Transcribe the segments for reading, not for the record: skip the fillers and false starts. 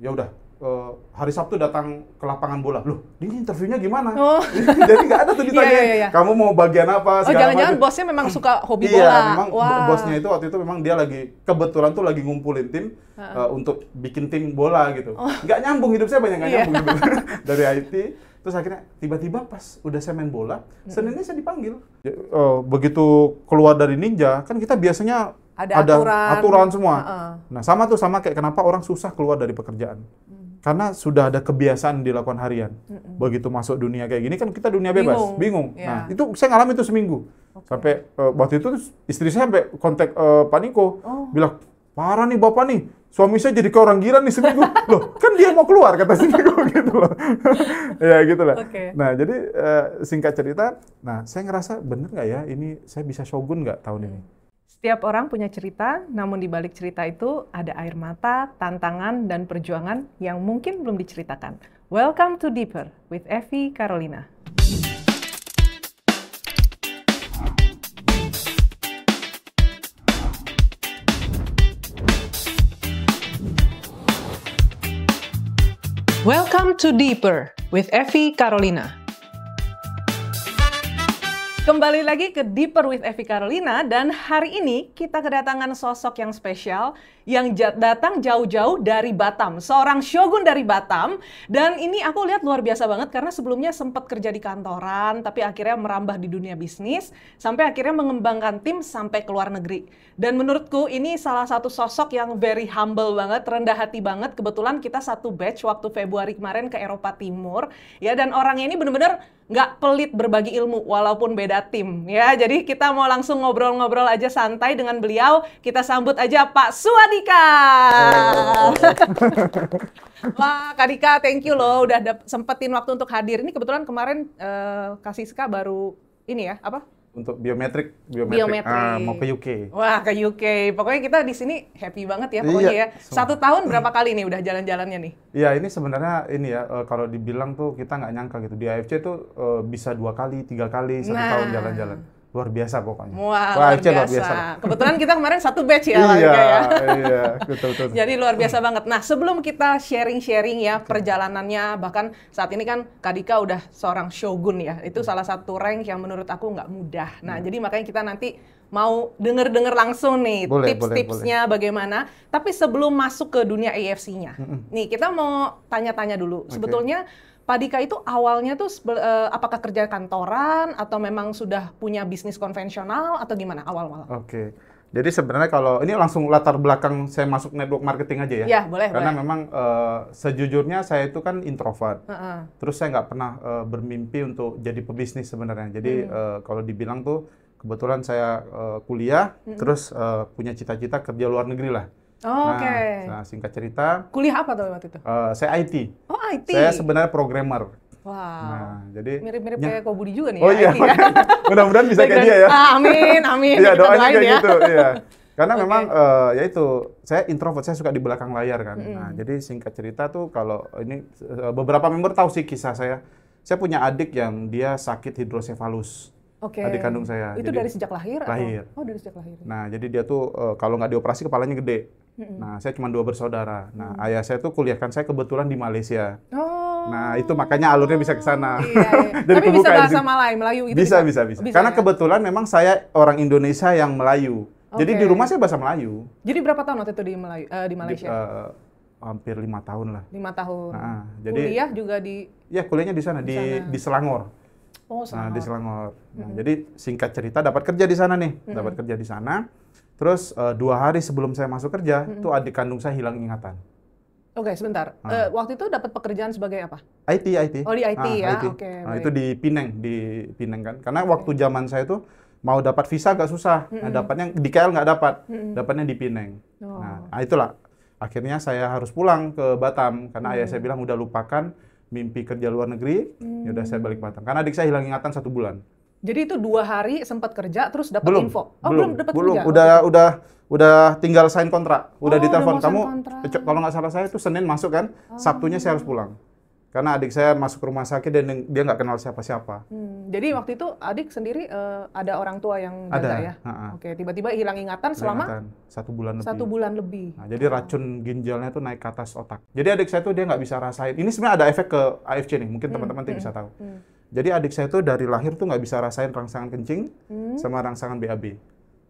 ya udah hari Sabtu datang ke lapangan bola. Loh, ini interviewnya gimana? Oh. Jadi nggak ada tuh ditanya, Iya. kamu mau bagian apa? Oh, jangan-jangan bosnya memang suka hobi bola. Iya, memang bosnya itu waktu itu memang dia lagi, kebetulan tuh lagi ngumpulin tim untuk bikin tim bola gitu. Nggak nyambung, hidup saya banyak nggak nyambung gitu. Dari IT, terus akhirnya tiba-tiba pas udah saya main bola, Seninnya saya dipanggil. Begitu keluar dari Ninja, kan kita biasanya ada aturan semua. Nah, sama kayak kenapa orang susah keluar dari pekerjaan. Karena sudah ada kebiasaan dilakukan harian. Begitu masuk dunia kayak gini kan kita dunia bebas, bingung. Nah, itu saya ngalamin itu seminggu. Sampai waktu itu istri saya sampai kontak Pak Niko, bilang, "Parah nih Bapak nih, suami saya jadi kayak orang gila nih seminggu." Loh, kan dia mau keluar kata si Niko gitu loh. Ya gitu lah. Nah, jadi singkat cerita, nah saya ngerasa bener nggak ya ini saya bisa shogun nggak tahun ini? Setiap orang punya cerita, namun di balik cerita itu ada air mata, tantangan, dan perjuangan yang mungkin belum diceritakan. Welcome to Deeper with Evi Carolina. Welcome to Deeper with Evi Carolina. Kembali lagi ke Deeper with Evi Carolina, dan hari ini kita kedatangan sosok yang spesial yang datang jauh-jauh dari Batam, seorang shogun dari Batam. Dan ini aku lihat luar biasa banget karena sebelumnya sempat kerja di kantoran, tapi akhirnya merambah di dunia bisnis, sampai akhirnya mengembangkan tim sampai ke luar negeri. Dan menurutku ini salah satu sosok yang very humble banget, rendah hati banget. Kebetulan kita satu batch waktu Februari kemarin ke Eropa Timur, ya, dan orangnya ini bener-bener nggak pelit berbagi ilmu walaupun beda tim, ya. Jadi kita mau langsung ngobrol-ngobrol aja santai dengan beliau. Kita sambut aja Pak Suadika. Wah, Kak Dika, thank you loh udah sempetin waktu untuk hadir. Ini kebetulan kemarin Kak Siska baru ini ya, apa? Untuk biometrik. Mau ke UK. Wah, ke UK. Pokoknya kita di sini happy banget ya pokoknya ya. 1 tahun berapa kali nih udah jalan-jalannya nih? Iya, ini sebenarnya ini ya, kalau dibilang tuh kita nggak nyangka gitu. Di AFC tuh bisa 2 kali, 3 kali 1 tahun jalan-jalan. Luar biasa pokoknya. Wah, luar biasa. Kebetulan kita kemarin satu batch ya. Iya, betul. Jadi luar biasa banget. Nah, sebelum kita sharing-sharing ya perjalanannya, bahkan saat ini kan Kak Dika udah seorang shogun ya. Itu salah satu rank yang menurut aku nggak mudah. Nah, jadi makanya kita nanti mau denger langsung nih tips-tipsnya bagaimana. Tapi sebelum masuk ke dunia AFC-nya, nih kita mau tanya-tanya dulu. Sebetulnya Pak Dika itu awalnya tuh apakah kerja kantoran atau memang sudah punya bisnis konvensional atau gimana awal-awal? Oke. Jadi sebenarnya kalau ini langsung latar belakang saya masuk network marketing aja ya. Ya, boleh. Karena memang sejujurnya saya itu kan introvert. Terus saya nggak pernah bermimpi untuk jadi pebisnis sebenarnya. Jadi kalau dibilang tuh kebetulan saya kuliah, terus punya cita-cita kerja luar negeri lah. Nah, singkat cerita. Kuliah apa tuh waktu itu? Saya IT. Oh, IT. Saya sebenarnya programmer. Wow. Nah, jadi mirip-mirip kayak Ko Budi juga nih. Oh ya, iya. IT, ya. Mudah-mudahan bisa kayak dia ya. Amin. Iya, doanya kayak ya. gitu. Iya. Karena memang ya itu, saya introvert, saya suka di belakang layar kan. Nah, jadi singkat cerita tuh kalau ini beberapa member tahu sih kisah saya. Saya punya adik yang dia sakit hidrosefalus. Adik kandung saya. Itu jadi, dari sejak lahir? Lahir. Oh, dari sejak lahir. Nah, jadi dia tuh kalau nggak dioperasi kepalanya gede. Nah, saya cuma 2 bersaudara. Nah, ayah saya tuh kuliahkan saya kebetulan di Malaysia. Nah, itu makanya alurnya bisa ke sana. Iya. Tapi bisa bahasa Melayu gitu? Bisa. Karena kebetulan memang saya orang Indonesia yang Melayu. Jadi di rumah saya bahasa Melayu. Jadi berapa tahun waktu itu di Malaysia? Hampir 5 tahun lah. 5 tahun. Nah, jadi kuliah juga di? Ya, kuliahnya di sana, di Selangor. Oh, Selangor. Nah, di Selangor. Nah, jadi singkat cerita dapat kerja di sana nih. Dapat kerja di sana. Terus 2 hari sebelum saya masuk kerja, tuh adik kandung saya hilang ingatan. Oke, sebentar. Waktu itu dapat pekerjaan sebagai apa? IT. Oh, di IT ya? IT. Oke. Nah, itu di Pineng kan. Karena waktu zaman saya tuh mau dapat visa agak susah. Nah, dapatnya di KL nggak dapat. Dapatnya di Pineng. Nah, itulah. Akhirnya saya harus pulang ke Batam. Karena ayah saya bilang, udah lupakan mimpi kerja luar negeri. Ya udah saya balik Batam. Karena adik saya hilang ingatan 1 bulan. Jadi itu 2 hari sempat kerja terus dapat info. Belum dapat kerja. Udah tinggal sign kontrak. Udah ditelepon kamu. Kalau nggak salah saya itu Senin masuk kan, Sabtunya saya harus pulang. Karena adik saya masuk rumah sakit dan dia nggak kenal siapa-siapa. Jadi waktu itu adik sendiri ada orang tua yang jaga ya? Oke, tiba-tiba hilang ingatan selama 1 bulan lebih. 1 bulan lebih. Nah, jadi racun ginjalnya tuh naik ke atas otak. Jadi adik saya tuh dia nggak bisa rasain. Ini sebenarnya ada efek ke AFC nih, mungkin teman-teman tuh bisa tahu. Jadi adik saya tuh dari lahir tuh nggak bisa rasain rangsangan kencing sama rangsangan BAB.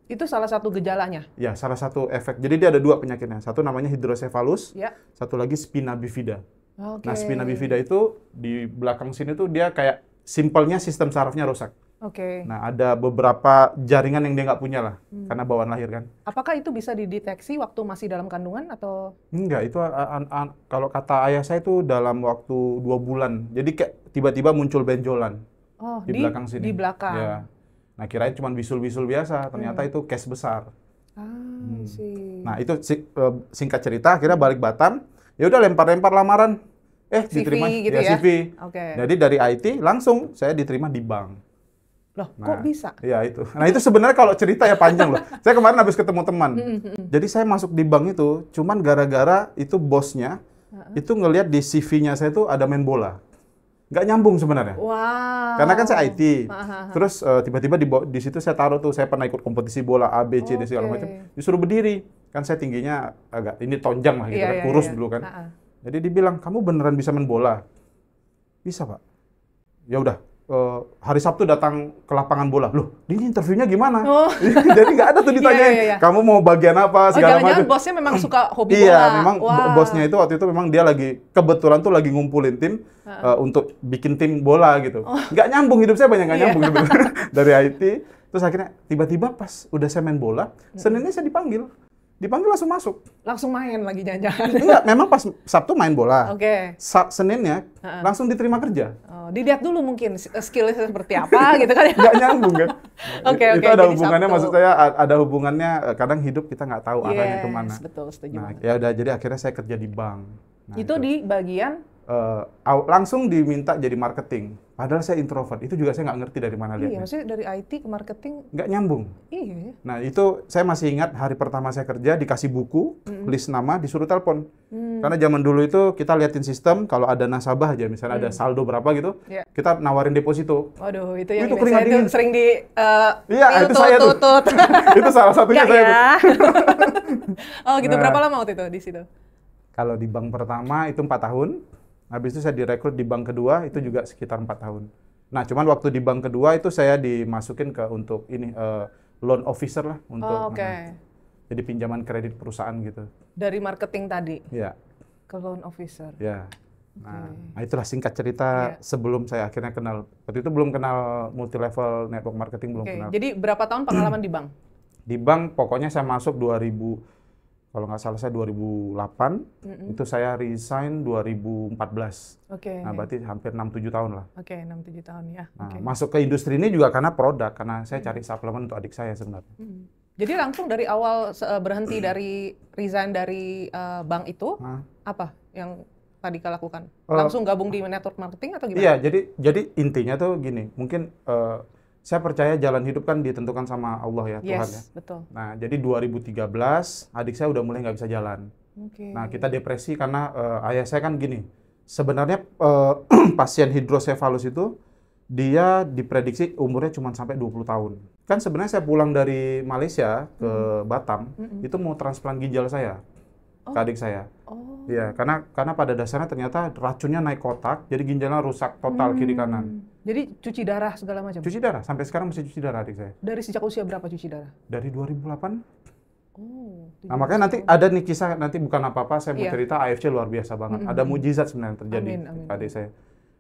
Itu salah satu gejalanya? Ya, salah satu efek. Jadi dia ada 2 penyakitnya. Satu namanya hidrosefalus, ya. Satu lagi spina bifida. Okay. Nah, spina bifida itu di belakang sini tuh dia kayak simpelnya sistem sarafnya rusak. Oke. Nah, ada beberapa jaringan yang dia nggak punya lah, karena bawaan lahir kan. Apakah itu bisa dideteksi waktu masih dalam kandungan atau? Enggak, itu kalau kata ayah saya itu dalam waktu 2 bulan. Jadi kayak tiba-tiba muncul benjolan di belakang sini. Di belakang. Ya. Nah, kirain cuma bisul-bisul biasa, ternyata itu case besar. Nah, itu singkat cerita, akhirnya balik Batam, ya udah lempar-lempar lamaran. Diterima gitu ya? CV. Okay. Jadi dari IT langsung saya diterima di bank. Loh, kok bisa? Iya itu. Nah itu sebenarnya kalau cerita ya panjang loh. Saya kemarin habis ketemu teman. Jadi saya masuk di bank itu, cuman gara-gara itu bosnya, itu ngelihat di CV-nya saya tuh ada main bola. Nggak nyambung sebenarnya. Wow. Karena kan saya IT. Terus tiba-tiba di situ saya taruh tuh, saya pernah ikut kompetisi bola A, B, C, D, segala macam. Disuruh berdiri. Kan saya tingginya agak, ini tonjang lah gitu kan, kurus dulu kan. Jadi dibilang, kamu beneran bisa main bola? Bisa Pak. Ya udah. Hari Sabtu datang ke lapangan bola. Loh, ini interviewnya gimana? Jadi nggak ada tuh ditanyain, kamu mau bagian apa, segala macam. Jangan-jangan bosnya memang suka hobi bola. Iya, memang bosnya itu waktu itu memang dia lagi, kebetulan tuh lagi ngumpulin tim untuk bikin tim bola gitu. Nggak nyambung, hidup saya banyak nggak nyambung gitu. Dari IT, terus akhirnya tiba-tiba pas udah saya main bola, Seninnya saya dipanggil langsung masuk. Langsung main lagi jangan-jangan. Enggak, memang pas Sabtu main bola. Oke. Seninnya langsung diterima kerja. Dilihat dulu mungkin skillnya seperti apa gitu kan ya. Nggak nyambung kan. Oke. Itu ada hubungannya, maksud saya ada hubungannya, kadang hidup kita nggak tahu arahnya kemana. Betul, setuju. Nah, ya udah, jadi akhirnya saya kerja di bank. Nah, itu di bagian? Langsung diminta jadi marketing. Padahal saya introvert, itu juga saya nggak ngerti dari mana lihatnya. Iya, maksudnya dari IT ke marketing? Nggak nyambung. Iya. Nah itu saya masih ingat hari pertama saya kerja, dikasih buku, list nama, disuruh telepon. Karena zaman dulu itu kita liatin sistem, kalau ada nasabah aja, misalnya ada saldo berapa gitu, kita nawarin deposito. Waduh, itu yang saya itu sering di iya, itu saya tuh. Itu salah satunya saya tuh. Oh gitu, berapa lama waktu itu di situ? Kalau di bank pertama itu 4 tahun. Habis itu saya direkrut di bank kedua, itu juga sekitar 4 tahun. Nah, cuman waktu di bank kedua itu saya dimasukin untuk ini loan officer lah untuk jadi pinjaman kredit perusahaan gitu. Dari marketing tadi? Iya. Ke loan officer? Iya. Nah, itulah singkat cerita sebelum saya akhirnya kenal. Waktu itu belum kenal multi level network marketing, belum kenal. Jadi berapa tahun pengalaman di bank? Di bank pokoknya saya masuk 2000. Kalau nggak salah saya 2008, itu saya resign 2014. Nah, berarti hampir 6-7 tahun lah. 6-7 tahun ya. Nah, masuk ke industri ini juga karena produk, karena saya cari suplemen untuk adik saya sebenarnya. Jadi langsung dari awal berhenti dari resign dari bank itu, apa yang tadi kau lakukan? Langsung gabung di network marketing atau gimana? Iya, jadi intinya tuh gini, mungkin saya percaya jalan hidup kan ditentukan sama Allah ya, Tuhan ya. Betul. Nah, jadi 2013 adik saya udah mulai nggak bisa jalan. Nah, kita depresi karena ayah saya kan gini, sebenarnya pasien hidrosefalus itu dia diprediksi umurnya cuma sampai 20 tahun. Kan sebenarnya saya pulang dari Malaysia ke Batam, itu mau transplant ginjal saya ke adik saya. Iya, karena pada dasarnya ternyata racunnya naik ke otak, jadi ginjalnya rusak total kiri kanan. Jadi cuci darah segala macam? Cuci darah, sampai sekarang masih cuci darah adik saya. Dari sejak usia berapa cuci darah? Dari 2008. Nah makanya nanti ada nih kisah, nanti bukan apa-apa, saya mau cerita AFC luar biasa banget. Ada mujizat sebenarnya yang terjadi ke adik saya.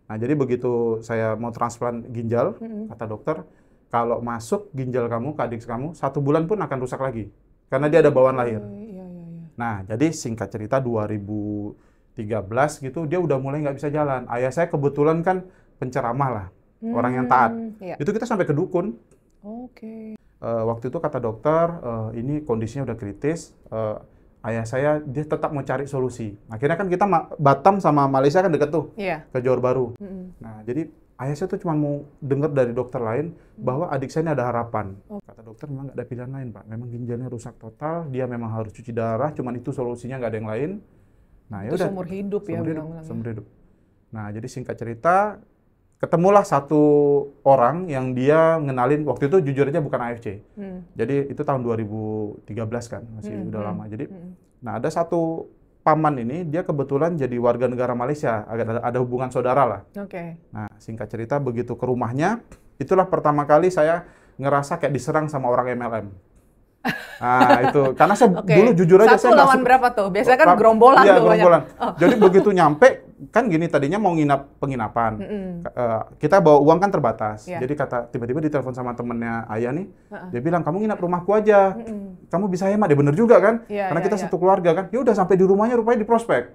Nah jadi begitu saya mau transplant ginjal, kata dokter, kalau masuk ginjal kamu ke adik kamu, 1 bulan pun akan rusak lagi. Karena dia ada bawaan lahir. Nah jadi singkat cerita 2013 gitu, dia udah mulai nggak bisa jalan. Ayah saya kebetulan kan penceramah lah, orang yang taat. Itu kita sampai ke dukun. Waktu itu kata dokter, ini kondisinya udah kritis. Ayah saya dia tetap mau cari solusi. Akhirnya kan kita Batam sama Malaysia kan deket tuh, ke Johor Bahru. Nah jadi ayah saya tuh cuma mau dengar dari dokter lain bahwa adik saya ini ada harapan. Kata dokter memang nggak ada pilihan lain Pak. Memang ginjalnya rusak total, dia memang harus cuci darah. Cuman itu solusinya, nggak ada yang lain. Nah ya udah. Seumur hidup ya. Seumur hidup. Nah, jadi singkat cerita, ketemulah satu orang yang dia ngenalin, waktu itu jujur aja bukan AFC. Jadi itu tahun 2013 kan, masih udah lama. Jadi, nah ada satu paman ini, dia kebetulan jadi warga negara Malaysia, ada hubungan saudara lah. Nah, singkat cerita begitu ke rumahnya, itulah pertama kali saya ngerasa kayak diserang sama orang MLM. Nah itu, karena saya dulu jujur aja saya lawan berapa tuh? Biasanya kan gerombolan iya, tuh gerombolan. banyak. Jadi begitu nyampe, kan gini tadinya mau nginap penginapan. Kita bawa uang kan terbatas. Jadi tiba-tiba ditelepon sama temennya ayah nih, dia bilang kamu nginap rumahku aja. Kamu bisa hemat, dia bener juga kan? Karena kita satu keluarga kan. Ya udah sampai di rumahnya rupanya di prospek.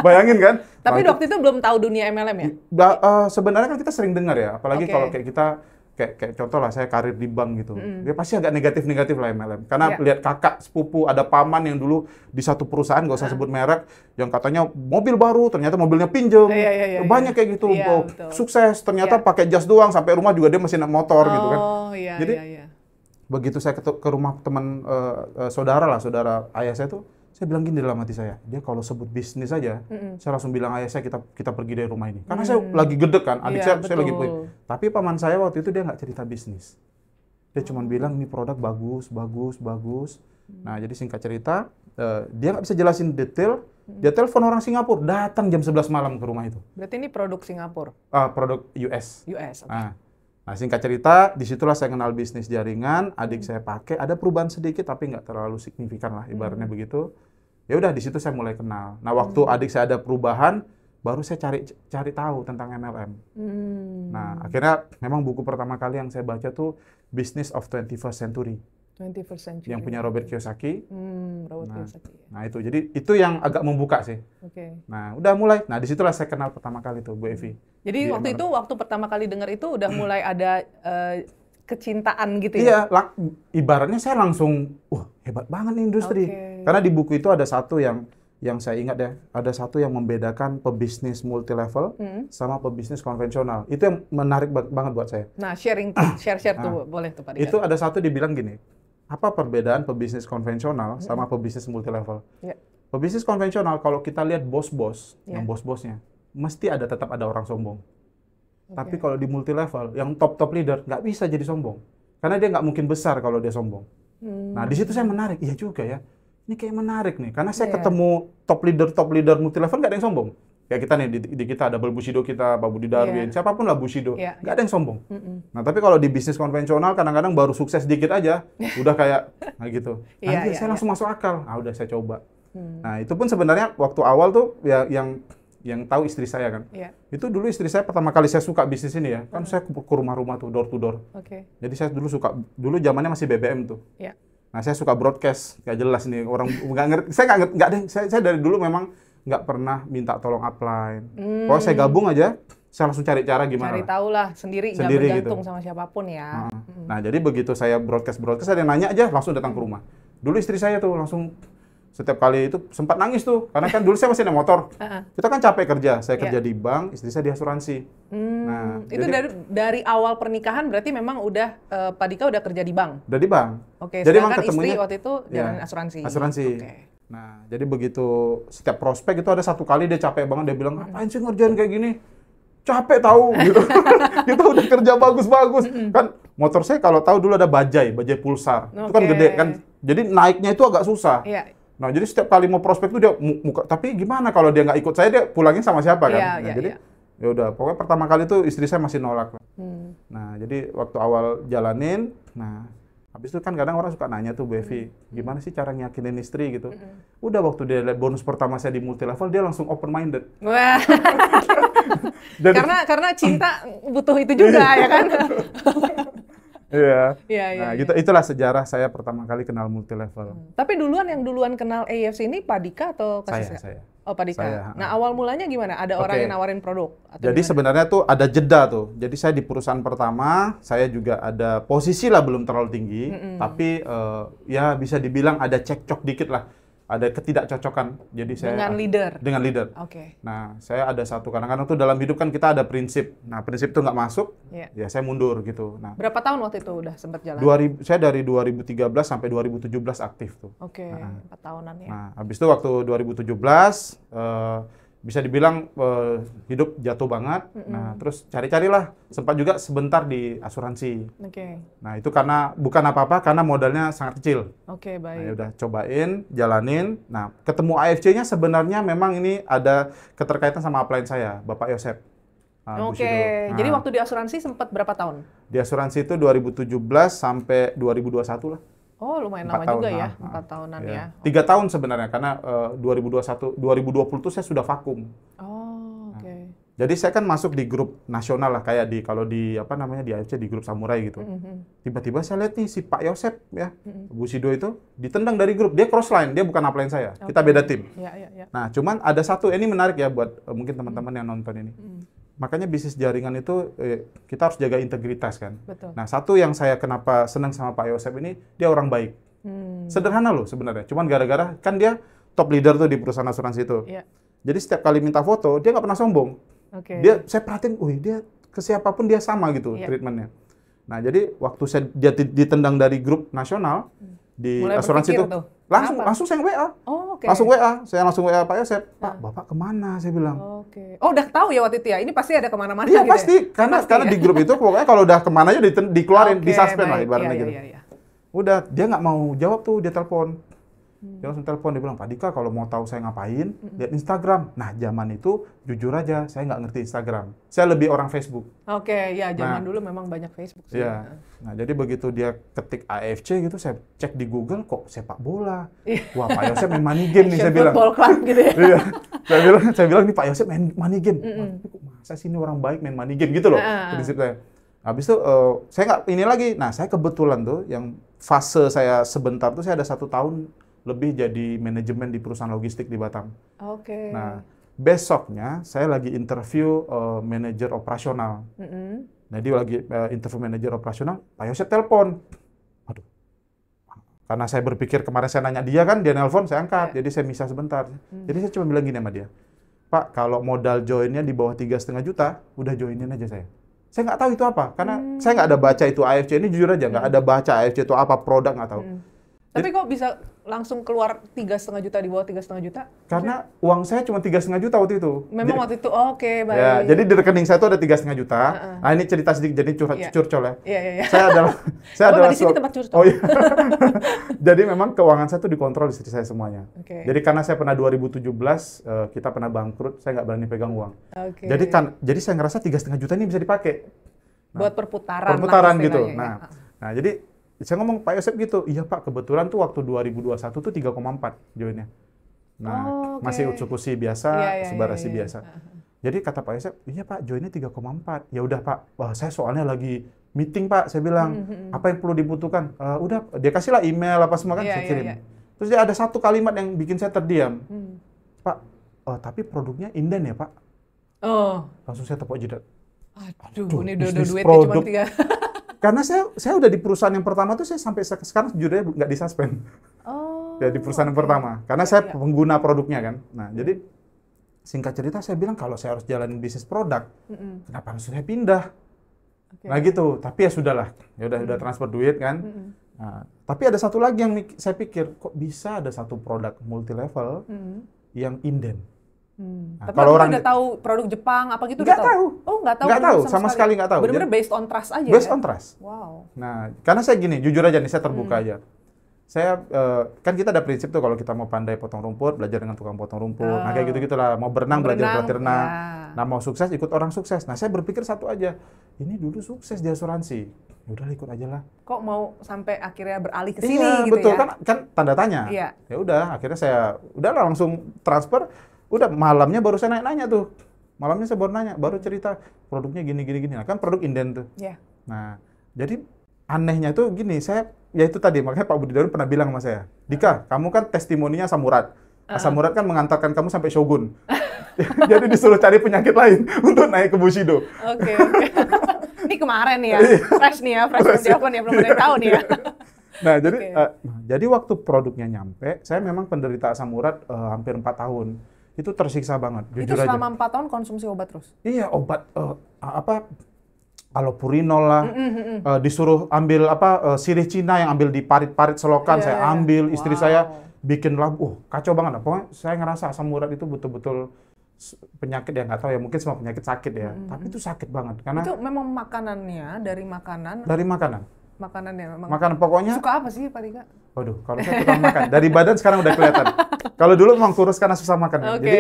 Bayangin kan? Tapi waktu itu belum tahu dunia MLM ya? Sebenarnya kan kita sering dengar ya, apalagi kalau kayak kita kayak contoh lah, saya karir di bank gitu. Dia pasti agak negatif-negatif lah MLM. Karena lihat kakak, sepupu, ada paman yang dulu di satu perusahaan, nggak usah sebut merek, yang katanya mobil baru, ternyata mobilnya pinjem. Banyak kayak gitu. Sukses, ternyata pakai jas doang, sampai rumah juga dia masih naik motor gitu kan. Jadi, begitu saya ke rumah teman saudara ayah saya tuh, saya bilang gini dalam hati saya, dia kalau sebut bisnis aja, saya langsung bilang ayah saya kita pergi dari rumah ini. Karena saya lagi gede kan, adik saya lagi punya. Tapi paman saya waktu itu dia nggak cerita bisnis. Dia cuma bilang ini produk bagus. Nah jadi singkat cerita, dia nggak bisa jelasin detail. Dia telepon orang Singapura, datang jam 11 malam ke rumah itu. Berarti ini produk Singapura? Produk US. Okay. Nah singkat cerita, disitulah saya kenal bisnis jaringan, adik saya pakai, ada perubahan sedikit tapi nggak terlalu signifikan lah ibaratnya begitu. Ya udah di situ saya mulai kenal. Nah waktu adik saya ada perubahan, baru saya cari tahu tentang MLM. Nah akhirnya memang buku pertama kali yang saya baca tuh Business of 21st Century. 21st Century. Yang punya Robert Kiyosaki. Kiyosaki. Nah itu, jadi itu yang agak membuka sih. Nah udah mulai. Nah disitulah saya kenal pertama kali tuh Bu Evi. Jadi waktu pertama kali dengar itu udah mulai ada kecintaan gitu ya? Iya, ibaratnya saya langsung, wah hebat banget nih industri. Karena di buku itu ada satu yang saya ingat ya, ada satu yang membedakan pebisnis multi level sama pebisnis konvensional. Itu yang menarik banget buat saya. Nah, share tuh boleh tuh Pak Dika. Itu ada satu dibilang gini, apa perbedaan pebisnis konvensional sama pebisnis multi level? Pebisnis konvensional kalau kita lihat bos-bos, yang bos-bosnya, mesti tetap ada orang sombong. Tapi kalau di multi level, yang top leader nggak bisa jadi sombong. Karena dia nggak mungkin besar kalau dia sombong. Nah, di situ saya menarik. Iya juga ya. Ini kayak menarik nih. Karena saya ketemu top leader multi level nggak ada yang sombong. Kayak kita nih, di kita ada Bushido kita, Pak Budi Darwin, siapapun lah Bushido. Nggak ada yang sombong. Nah, tapi kalau di bisnis konvensional, kadang-kadang baru sukses dikit aja, udah kayak gitu. Nah, saya langsung masuk akal. Ah, udah saya coba. Nah, itu pun sebenarnya waktu awal tuh ya yang tahu istri saya kan. Itu dulu istri saya pertama kali saya suka bisnis ini ya. Kan saya ke rumah-rumah tuh, door to door. Jadi saya dulu suka, dulu zamannya masih BBM tuh. Nah, saya suka broadcast, nggak jelas nih orang nggak ngerti. Saya nggak deh. Saya dari dulu memang nggak pernah minta tolong upline. Kalau saya gabung aja, saya langsung cari cara gimana. Cari tahu lah sendiri nggak bergantung sama siapapun ya. Nah, jadi begitu saya broadcast, ada yang nanya aja langsung datang ke rumah. Dulu istri saya tuh langsung setiap kali itu sempat nangis tuh, karena kan dulu saya masih naik motor. Kita kan capek kerja, saya kerja di bank, istri saya di asuransi. Nah, itu jadi, dari awal pernikahan berarti memang udah Pak Dika udah kerja di bank? Udah di bank. Jadi sedangkan istri waktu itu jalanin asuransi? Asuransi. Nah, jadi begitu setiap prospek itu ada satu kali dia capek banget, dia bilang, ngapain sih ngerjain kayak gini? Capek tahu gitu. Kita udah kerja bagus-bagus. Kan motor saya kalau tahu dulu ada bajai pulsar. Itu kan gede kan. Jadi naiknya itu agak susah. Nah, jadi setiap kali mau prospek tuh dia muka, tapi gimana kalau dia nggak ikut saya, dia pulangin sama siapa kan? Jadi ya udah, pokoknya pertama kali itu istri saya masih nolak. Nah, jadi waktu awal jalanin, nah habis itu kan kadang orang suka nanya tuh, Bu Evi, gimana sih cara nyakinin istri gitu? Udah waktu dia lihat bonus pertama saya di multi level, dia langsung open minded. Wah. karena cinta butuh itu juga ya kan? Nah, gitu, itulah sejarah saya pertama kali kenal multi level. Tapi yang duluan kenal AFC ini Pak Dika atau kasih saya? Oh, Pak Dika. Nah, awal mulanya gimana? Ada orang yang nawarin produk? Jadi sebenarnya tuh ada jeda tuh. Jadi saya di perusahaan pertama, saya juga ada posisi lah belum terlalu tinggi, tapi ya bisa dibilang ada cekcok dikit lah. Ada ketidakcocokan. Jadi saya dengan leader. Nah, saya ada satu, kadang-kadang tuh dalam hidup kan kita ada prinsip. Nah, prinsip itu nggak masuk, ya saya mundur gitu. Nah, berapa tahun waktu itu udah sempat jalan? Saya dari 2013 sampai 2017 aktif tuh. 4 tahunan ya. Nah, habis itu waktu 2017 bisa dibilang hidup jatuh banget. Nah, terus cari-carilah, sempat juga sebentar di asuransi. Nah, itu karena bukan apa-apa, karena modalnya sangat kecil. Baik. Nah, ya udah cobain, jalanin. Nah, ketemu AFC-nya sebenarnya memang ini ada keterkaitan sama upline saya, Bapak Yosep. Bushido. Jadi waktu di asuransi sempat berapa tahun? Di asuransi itu 2017 sampai 2021 lah. Oh, lumayan lama juga ya, 4 tahunan ya. 3 tahun sebenarnya, karena 2021, 2020 itu saya sudah vakum. Jadi saya kan masuk di grup nasional lah, kayak kalau di di AFC di grup Samurai gitu. Tiba-tiba saya lihat nih si Pak Yosep ya, Bushido itu ditendang dari grup. Dia cross line, dia bukan upline saya. Kita beda tim. Nah, cuman ada satu, ini menarik ya buat mungkin teman-teman yang nonton ini. Makanya bisnis jaringan itu kita harus jaga integritas kan. Betul. Nah, satu yang saya kenapa senang sama Pak Yosep ini, dia orang baik. Sederhana loh sebenarnya. Cuman gara-gara kan dia top leader tuh di perusahaan asuransi itu. Jadi setiap kali minta foto, dia nggak pernah sombong. Saya perhatiin, dia ke siapapun dia sama gitu treatmentnya. Nah, jadi waktu dia ditendang dari grup nasional di mulai asuransi itu, langsung saya WA. Saya langsung WA Pak Yosep. Pak, Bapak kemana? Saya bilang. Oh, udah tahu ya waktu itu ya? Ini pasti ada kemana-mana iya, gitu pasti. ya? Karena di grup itu pokoknya kalau udah kemana aja dikeluarin, disuspend lah ibaratnya gitu. Udah, dia nggak mau jawab tuh, dia telepon. Dia langsung telepon, dia bilang, Pak Dika kalau mau tahu saya ngapain, lihat Instagram. Nah, zaman itu jujur aja, saya nggak ngerti Instagram. Saya lebih orang Facebook. Zaman dulu memang banyak Facebook sih. Iya. Nah, jadi begitu dia ketik AFC gitu, saya cek di Google, kok sepak bola. Wah, Pak Yosep main money game nih, saya bilang. Football club gitu ya. Iya. Saya bilang nih Pak Yosep main money game. Kok masa sih ini orang baik main money game gitu loh, prinsip saya. Habis itu saya nggak ini lagi. Nah, saya kebetulan tuh yang fase saya sebentar tuh saya ada 1 tahun lebih jadi manajemen di perusahaan logistik di Batam. Nah, besoknya saya lagi interview manajer operasional. Nah, dia lagi interview manajer operasional, Pak Yosep telepon. Aduh. Karena saya berpikir kemarin saya nanya dia kan, dia nelpon, saya angkat. Jadi saya misah sebentar. Jadi saya cuma bilang gini sama dia, Pak, kalau modal joinnya di bawah 3,5 juta, udah joinin aja saya. Saya nggak tahu itu apa, karena saya nggak ada baca itu AFC, ini jujur aja, nggak ada baca AFC itu apa, produk nggak tahu. Tapi kok bisa langsung keluar 3,5 juta di bawah 3,5 juta? Karena uang saya cuma 3,5 juta waktu itu. Memang waktu itu, baik. Ya, jadi di rekening saya itu ada 3,5 juta. Nah, ini cerita sedikit, jadi curcol ya. Iya. Saya adalah di sini tempat curcol. Oh iya. Jadi memang keuangan saya itu dikontrol istri saya semuanya. Jadi karena saya pernah 2017, kita pernah bangkrut, saya nggak berani pegang uang. Jadi saya ngerasa 3,5 juta ini bisa dipakai. Buat perputaran. Perputaran gitu. Nah, jadi saya ngomong Pak Yosep gitu, iya Pak, kebetulan tuh waktu 2021 tuh 3,4 joinnya. Nah, masih Utsukushi biasa, Subarashi biasa. Jadi kata Pak Yosep, iya Pak, joinnya 3,4. Ya udah Pak, saya soalnya lagi meeting Pak, saya bilang, apa yang perlu dibutuhkan? Udah, dia kasihlah email apa semua kan, saya kirim. Terus dia ada satu kalimat yang bikin saya terdiam. Pak, tapi produknya inden ya Pak? Langsung saya tepuk jidat. Aduh, ini udah duitnya cuma 3. Karena saya udah di perusahaan yang pertama tuh saya sampai sekarang jujurnya nggak disuspend. Ya di perusahaan yang pertama. Karena saya pengguna produknya kan. Nah, jadi singkat cerita saya bilang kalau saya harus jalanin bisnis produk, kenapa harus saya pindah? Nah gitu. Tapi ya sudahlah. Ya udah transfer duit kan. Nah, tapi ada satu lagi yang saya pikir kok bisa ada satu produk multi level yang inden. Tapi kalau orang udah tahu produk Jepang apa gitu nggak tahu. Nggak tahu. Nggak tahu, sama sekali nggak tahu. Benar-benar based on trust aja. Based on trust. Wow. Nah, karena saya gini, jujur aja nih, saya terbuka aja. Saya kan kita ada prinsip tuh kalau kita mau pandai potong rumput, belajar dengan tukang potong rumput. Nah, kayak gitu-gitulah. Mau berenang, belajar pelatih renang. Nah, mau sukses ikut orang sukses. Nah, saya berpikir satu aja. Ini dulu sukses di asuransi. Ya udah ikut aja lah. Kok mau sampai akhirnya beralih ke sini gitu betul, ya? Kan tanda tanya. Ya udah, akhirnya saya udahlah langsung transfer. Udah malamnya baru saya nanya tuh. Malamnya saya baru nanya, baru cerita produknya gini. Nah, kan produk inden tuh. Nah, jadi anehnya tuh gini, ya itu tadi, makanya Pak Budi Darun pernah bilang sama saya, Dika, kamu kan testimoninya Asam Urat. Asam Urat kan mengantarkan kamu sampai Shogun. Jadi disuruh cari penyakit lain untuk naik ke Bushido. Oke. Ini kemarin nih ya, fresh nih ya, fresh from ya, belum ada yang tahu nih ya. Nah, jadi waktu produknya nyampe, saya memang penderita asam urat hampir 4 tahun. Itu tersiksa banget, jujur aja. Itu selama 4 tahun konsumsi obat terus? Iya, obat allopurinol lah. Disuruh ambil sirih Cina yang ambil di parit-parit selokan, saya ambil, istri saya bikin kacau banget. Pokoknya saya ngerasa asam urat itu betul-betul penyakit ya nggak tahu ya, mungkin semua penyakit sakit ya, tapi itu sakit banget karena Itu memang makanannya dari makanan. dari makanan. Makanannya memang. Makanan pokoknya. Suka apa sih Pak Dika? Waduh, kalau saya tukang makan dari badan sekarang udah kelihatan. Kalau dulu memang kurus karena susah makan. Ya. Jadi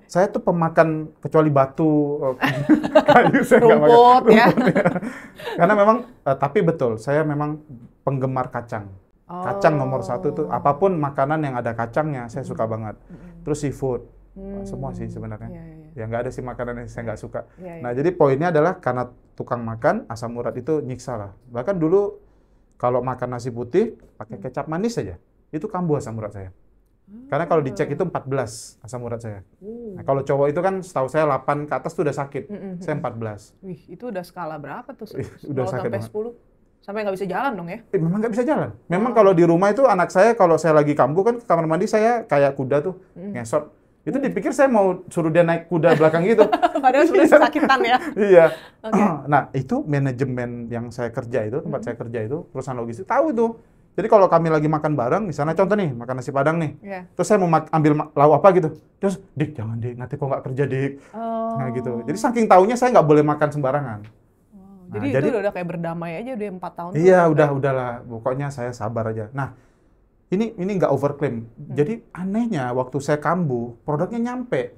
saya tuh pemakan kecuali batu, kayu saya nggak makan. Rumput ya. Karena memang, tapi betul, saya memang penggemar kacang. Kacang nomor 1 tuh, apapun makanan yang ada kacangnya, saya suka banget. Terus seafood, semua sih sebenarnya. Ya nggak ada sih makanan yang saya nggak suka. Nah jadi poinnya adalah karena tukang makan, asam urat itu nyiksa lah. Bahkan dulu kalau makan nasi putih pakai kecap manis saja, itu kambuh asam urat saya. Karena kalau dicek itu 14 asam urat saya. Nah, kalau cowok itu kan setahu saya 8 ke atas tuh udah sakit. Saya 14. Wih, itu udah skala berapa tuh? Udah sakit sampai 10? Sampai nggak bisa jalan dong ya? Memang nggak bisa jalan. Memang kalau di rumah itu anak saya kalau saya lagi kambuh kan ke kamar mandi saya kayak kuda tuh, ngesot. Itu dipikir saya mau suruh dia naik kuda belakang gitu. Padahal sudah kesakitan ya. Iya. Nah, itu manajemen yang saya kerja itu, tempat saya kerja itu, perusahaan logistik, tahu itu. Jadi kalau kami lagi makan bareng, misalnya contoh nih, makan nasi padang nih. Terus saya mau ambil lauk apa gitu. Terus, Dik, jangan Dik, nanti kok nggak kerja Dik. Nah gitu. Jadi saking taunya saya nggak boleh makan sembarangan. Nah, jadi itu udah kayak berdamai aja udah 4 tahun. Iya, udahlah. Pokoknya saya sabar aja. Nah, ini nggak overclaim. Jadi anehnya waktu saya kambuh, produknya nyampe.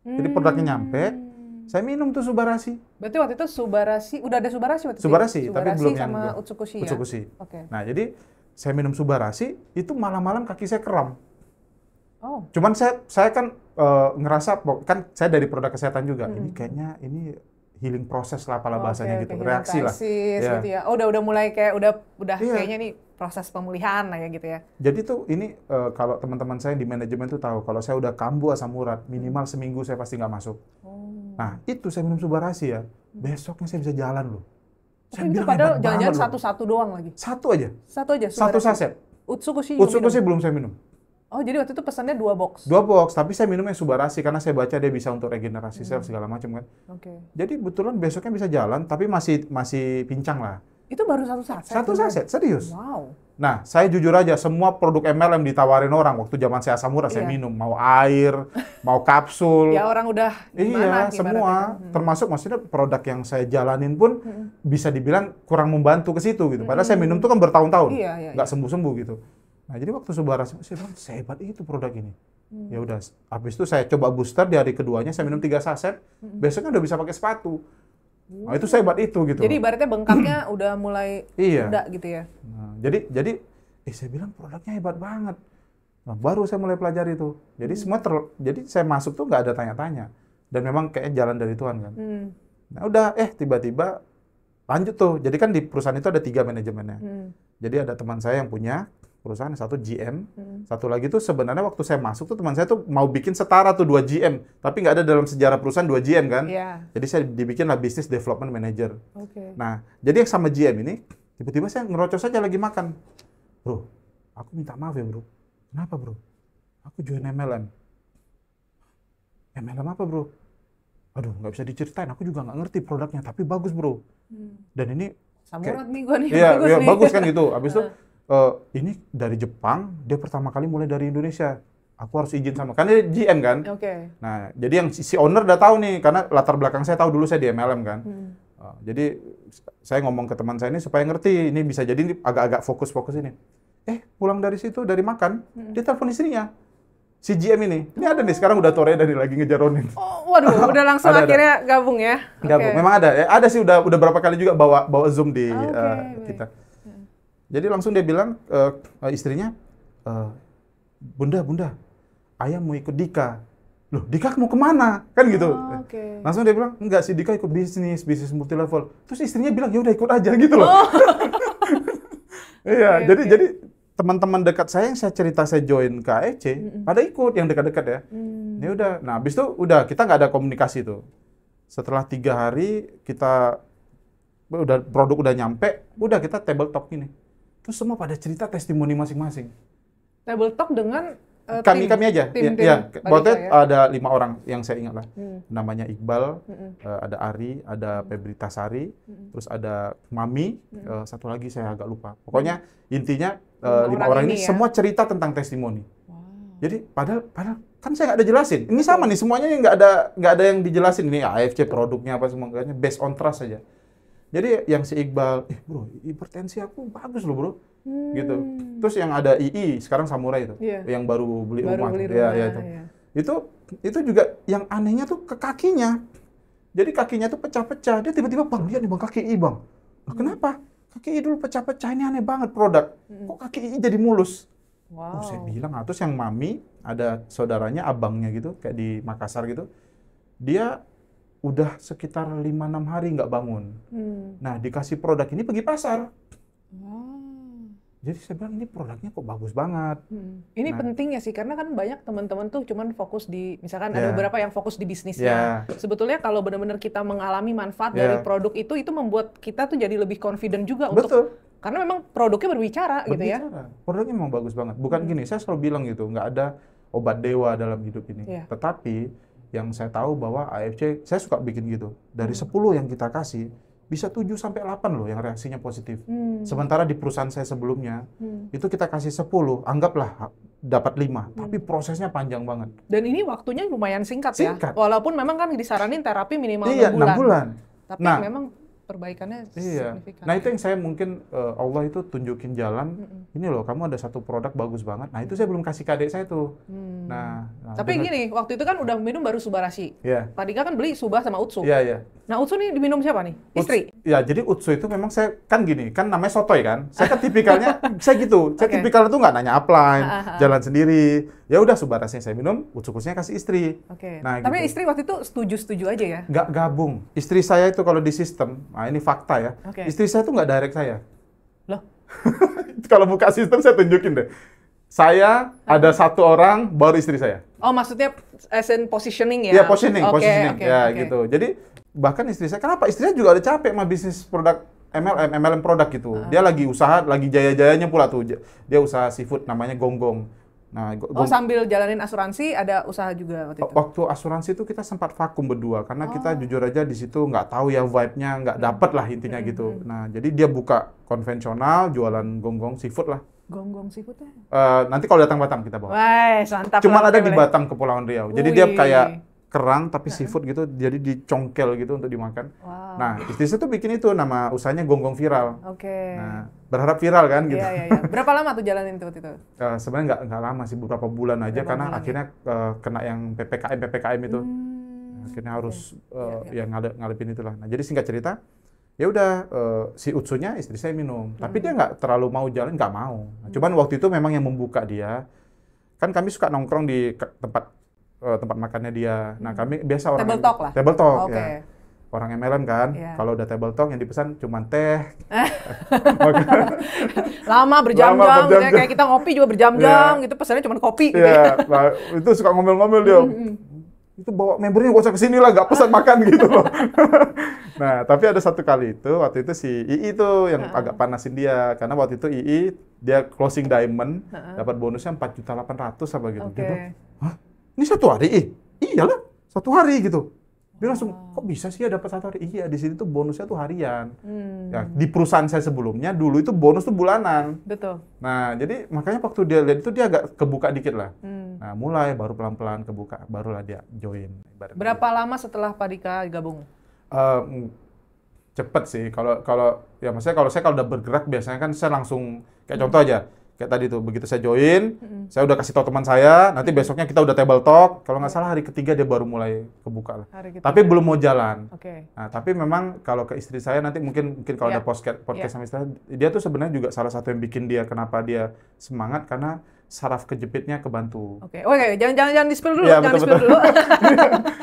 Jadi produknya nyampe, saya minum tuh Subarasi. Berarti waktu itu Subarasi, udah ada Subarasi waktu itu? Subarasi, tapi belum yang sama Utsukushi ya? Utsukushi. Nah, jadi saya minum Subarasi, itu malam-malam kaki saya kram. Cuman saya kan ngerasa, kan saya dari produk kesehatan juga, ini kayaknya ini healing proses lah apalah bahasanya gitu, reaksi lah. Gitu ya. Oh, udah mulai kayak udah kayaknya nih proses pemulihan lah ya gitu ya. Jadi tuh ini kalau teman-teman saya di manajemen tuh tahu kalau saya udah kambuh asam urat minimal seminggu saya pasti nggak masuk. Nah itu saya minum Subarasi ya, besoknya saya bisa jalan loh. Saya itu padahal jangan-jangan satu doang lagi. Satu aja. Satu saset. Utsukushi belum saya minum. Oh, jadi waktu itu pesannya 2 box? 2 box, tapi saya minumnya Subarasi karena saya baca dia bisa untuk regenerasi sel segala macam kan. Jadi betulan besoknya bisa jalan, tapi masih pincang lah. Itu baru 1 saset? 1 saset, serius. Wow. Nah, saya jujur aja, semua produk MLM ditawarin orang waktu zaman saya asam urat, saya minum. Mau air, mau kapsul. Ya orang udah gimana, semua. Termasuk maksudnya produk yang saya jalanin pun bisa dibilang kurang membantu ke situ gitu. Padahal saya minum tuh kan bertahun-tahun, nggak sembuh-sembuh gitu. Nah, jadi waktu Subarasi, saya bilang, sehebat itu produk ini. Ya udah, habis itu saya coba booster di hari keduanya, saya minum 3 saset, besoknya udah bisa pakai sepatu. Nah, itu sehebat itu gitu. Jadi ibaratnya bengkaknya udah mulai udah gitu ya. Nah, jadi saya bilang produknya hebat banget. Nah, baru saya mulai pelajari itu. Jadi jadi saya masuk tuh nggak ada tanya-tanya. Dan memang kayak jalan dari Tuhan kan. Nah, udah tiba-tiba lanjut tuh. Jadi kan di perusahaan itu ada 3 manajemennya. Jadi ada teman saya yang punya perusahaan, satu GM, satu lagi tuh sebenarnya waktu saya masuk tuh teman saya tuh mau bikin setara tuh 2 GM, tapi nggak ada dalam sejarah perusahaan 2 GM kan. Jadi saya dibikinlah Business Development Manager. Nah, jadi yang sama GM ini, tiba-tiba saya ngerocos aja lagi makan. Bro, aku minta maaf ya bro. Kenapa bro? Aku join MLM. MLM apa bro? Aduh, nggak bisa diceritain, aku juga nggak ngerti produknya, tapi bagus bro. Dan ini Samurat nih gua nih, bagus kan gitu. Habis itu ini dari Jepang, dia pertama kali mulai dari Indonesia. Aku harus izin sama, kan dia GM kan. Nah, jadi yang si owner udah tahu nih, karena latar belakang saya tahu dulu saya di MLM kan. Jadi saya ngomong ke teman saya ini supaya ngerti, ini bisa jadi ini agak-agak fokus-fokus ini. Pulang dari situ, dari makan, dia telepon istrinya. Si GM ini ada nih sekarang udah Toreda nih lagi ngejaronin. Oh, waduh, udah langsung akhirnya gabung ya? Gabung, memang ada. Ada sih udah berapa kali juga bawa Zoom di kita. Jadi langsung dia bilang istrinya, Bunda, ayah mau ikut Dika. Loh, Dika mau kemana? Kan gitu. Langsung dia bilang, enggak sih, Dika ikut bisnis multi level. Terus istrinya bilang, ya udah ikut aja gitu loh. Iya, jadi teman-teman dekat saya yang saya cerita saya join ke AEC, pada ikut yang dekat-dekat ya. Ya udah, nah habis itu udah kita nggak ada komunikasi tuh. Setelah 3 hari produk udah nyampe, udah kita table talk ini. Terus semua pada cerita testimoni masing-masing. Table talk dengan kami aja. Waktu itu ada 5 orang yang saya ingat lah. Namanya Iqbal, ada Ari, ada Febrita Sari, terus ada Mami, satu lagi saya agak lupa. Pokoknya intinya 5 orang ini semua cerita tentang testimoni. Jadi padahal kan saya nggak ada jelasin. Ini sama nih semuanya nggak ada yang dijelasin. Ini AFC produknya apa semuanya based on trust saja. Jadi yang si Iqbal, bro, hipertensi aku bagus loh bro, gitu. Terus yang ada II sekarang Samurai itu, yang baru beli rumah. Itu juga yang anehnya tuh ke kakinya. Jadi kakinya tuh pecah-pecah. Dia tiba-tiba, bang, lihat nih bang kaki II bang. Nah, kenapa? Kaki II dulu pecah-pecah, ini aneh banget produk. Kok kaki II jadi mulus? Wow. Saya bilang, terus yang mami, ada saudaranya, abangnya gitu, kayak di Makassar gitu, dia udah sekitar 5-6 hari nggak bangun. Nah, dikasih produk ini pergi pasar. Jadi saya bilang, ini produknya kok bagus banget. Ini penting ya sih, karena kan banyak teman-teman tuh cuman fokus di, misalkan ada beberapa yang fokus di bisnisnya. Sebetulnya kalau benar-benar kita mengalami manfaat dari produk itu membuat kita tuh jadi lebih confident juga untuk, karena memang produknya berbicara gitu ya. Produknya memang bagus banget. Bukan gini, saya selalu bilang gitu, nggak ada obat dewa dalam hidup ini. Tetapi yang saya tahu bahwa AFC, saya suka bikin gitu. Dari 10 yang kita kasih, bisa 7-8 loh yang reaksinya positif. Sementara di perusahaan saya sebelumnya, itu kita kasih 10, anggaplah dapat 5. Tapi prosesnya panjang banget. Dan ini waktunya lumayan singkat ya? Walaupun memang kan disaranin terapi minimal 6 bulan. 6 bulan. Tapi memang perbaikannya signifikan. Nah itu yang saya mungkin Allah itu tunjukin jalan. Ini loh, kamu ada satu produk bagus banget. Nah itu saya belum kasih ke adik saya tuh. Nah tapi gini, waktu itu kan udah minum baru Subarashi. Pak Dika kan beli Subah sama Utsu. Nah Utsu nih diminum siapa nih? Istri? Ya jadi Utsu itu memang saya kan gini, kan namanya sotoy kan. Saya kan tipikalnya saya gitu. Saya tipikalnya tuh nggak nanya upline, jalan sendiri. Ya udah Subarashi saya minum, Utsu-kusnya kasih istri. Nah, tapi istri waktu itu setuju-setuju aja ya? Nggak gabung. Istri saya itu kalau di sistem, nah ini fakta ya. Istri saya tuh nggak direct saya. Loh? Kalau buka sistem saya tunjukin deh. Saya ada 1 orang, baru istri saya. Oh maksudnya as in positioning ya? Iya positioning. Gitu. Jadi bahkan istri saya, kenapa? Istrinya juga udah capek sama bisnis produk MLM produk gitu. Dia lagi usaha, lagi jaya-jayanya pula tuh. Dia usaha seafood namanya Gonggong. Nah, sambil jalanin asuransi ada usaah juga waktu itu? Waktu asuransi itu kita sempat vakum berdua karena kita jujur aja di situ nggak tahu ya vibe-nya, nggak dapet lah intinya gitu. Nah jadi dia buka konvensional, jualan gonggong seafood lah. Gonggong seafood ya? Nanti kalau datang Batam kita bawa. Wah, mantap. Cuma ada di Batam, Kepulauan Riau. Jadi dia kayak kerang tapi seafood gitu, jadi dicongkel gitu untuk dimakan. Nah, istri saya tuh bikin itu, nama usahanya Gonggong Viral. Nah, berharap viral kan gitu. Iya. Berapa lama tuh jalanin itu waktu itu? Sebenarnya nggak lama sih, beberapa bulan aja karena akhirnya kena yang PPKM itu. Akhirnya harus yang ngadepin itulah. Nah, jadi singkat cerita, ya udah si Utsunya istri saya minum, tapi dia nggak terlalu mau jalan, nggak mau. Nah, cuman waktu itu memang yang membuka dia, kan kami suka nongkrong di tempat makannya dia. Nah kami biasa orang table talk lah. Table talk ya. Orang MLM kan, kalau udah table talk yang dipesan cuma teh. Lama berjam-jam, kayak kita ngopi juga berjam-jam gitu, pesannya cuma kopi. Iya, nah, itu suka ngomel-ngomel dia. Itu bawa membernya gak usah kesini lah, gak pesan makan gitu loh. Nah, tapi ada satu kali itu, waktu itu si II tuh yang agak panasin dia. Karena waktu itu II, dia closing diamond, dapat bonusnya 4.800.000 apa gitu. Dia bilang, hah? Ini 1 hari? Iyalah, 1 hari gitu. Dia langsung, kok bisa sih ya dapat 1 hari? Iya, di sini tuh bonusnya tuh harian. Ya, di perusahaan saya sebelumnya, dulu itu bonus tuh bulanan. Betul. Nah, jadi makanya waktu dia lihat itu dia agak kebuka dikit lah. Nah, mulai baru pelan-pelan kebuka, barulah dia join. Berapa lama setelah Pak Dika gabung? Cepet sih. Kalau ya maksudnya kalau saya udah bergerak biasanya kan saya langsung kayak contoh aja. Kayak tadi tuh, begitu saya join, saya udah kasih tahu teman saya, nanti besoknya kita udah table talk, kalau nggak salah hari ketiga dia baru mulai kebuka lah. Tapi belum mau jalan. Nah, tapi memang kalau ke istri saya nanti mungkin kalau ada podcast sama istri, dia tuh sebenarnya juga salah satu yang bikin dia, kenapa dia semangat, karena saraf kejepitnya kebantu. Oke, jangan di-spill dulu, jangan di-spill dulu.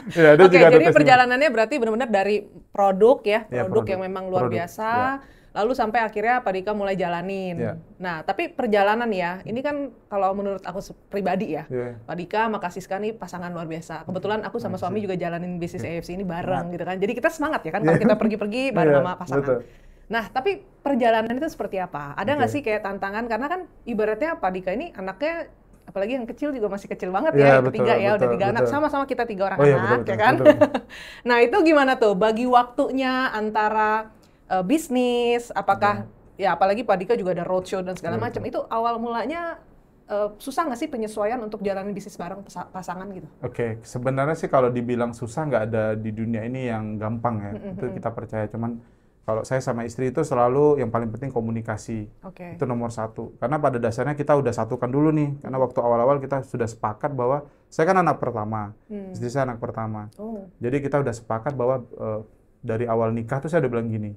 Jadi perjalanannya berarti benar-benar dari produk ya, produk yang memang luar biasa. Lalu sampai akhirnya Pak Dika mulai jalanin. Nah, tapi perjalanan ya, ini kan kalau menurut aku pribadi ya, Pak Dika sama Kak Siska nih pasangan luar biasa. Kebetulan aku sama suami juga jalanin bisnis AFC ini bareng gitu kan. Jadi kita semangat ya kan kalau kita pergi-pergi bareng sama pasangan. Nah, tapi perjalanan itu seperti apa? Ada nggak sih kayak tantangan? Karena kan ibaratnya Pak Dika ini anaknya, apalagi yang kecil juga masih kecil banget ya, yang ketiga ya, udah 3 anak, sama-sama kita 3 orang anak, ya kan? Nah, itu gimana tuh bagi waktunya antara bisnis, apakah ya apalagi Pak Dika juga ada roadshow dan segala macam, itu awal mulanya susah nggak sih penyesuaian untuk jalanin bisnis bareng pasangan gitu? Oke, sebenarnya sih kalau dibilang susah nggak ada di dunia ini yang gampang ya. Itu kita percaya. Cuman kalau saya sama istri itu selalu yang paling penting komunikasi. Itu nomor satu. Karena pada dasarnya kita udah satukan dulu nih. Karena waktu awal-awal kita sudah sepakat bahwa saya kan anak pertama, istri saya anak pertama. Jadi kita udah sepakat bahwa dari awal nikah tuh saya udah bilang gini,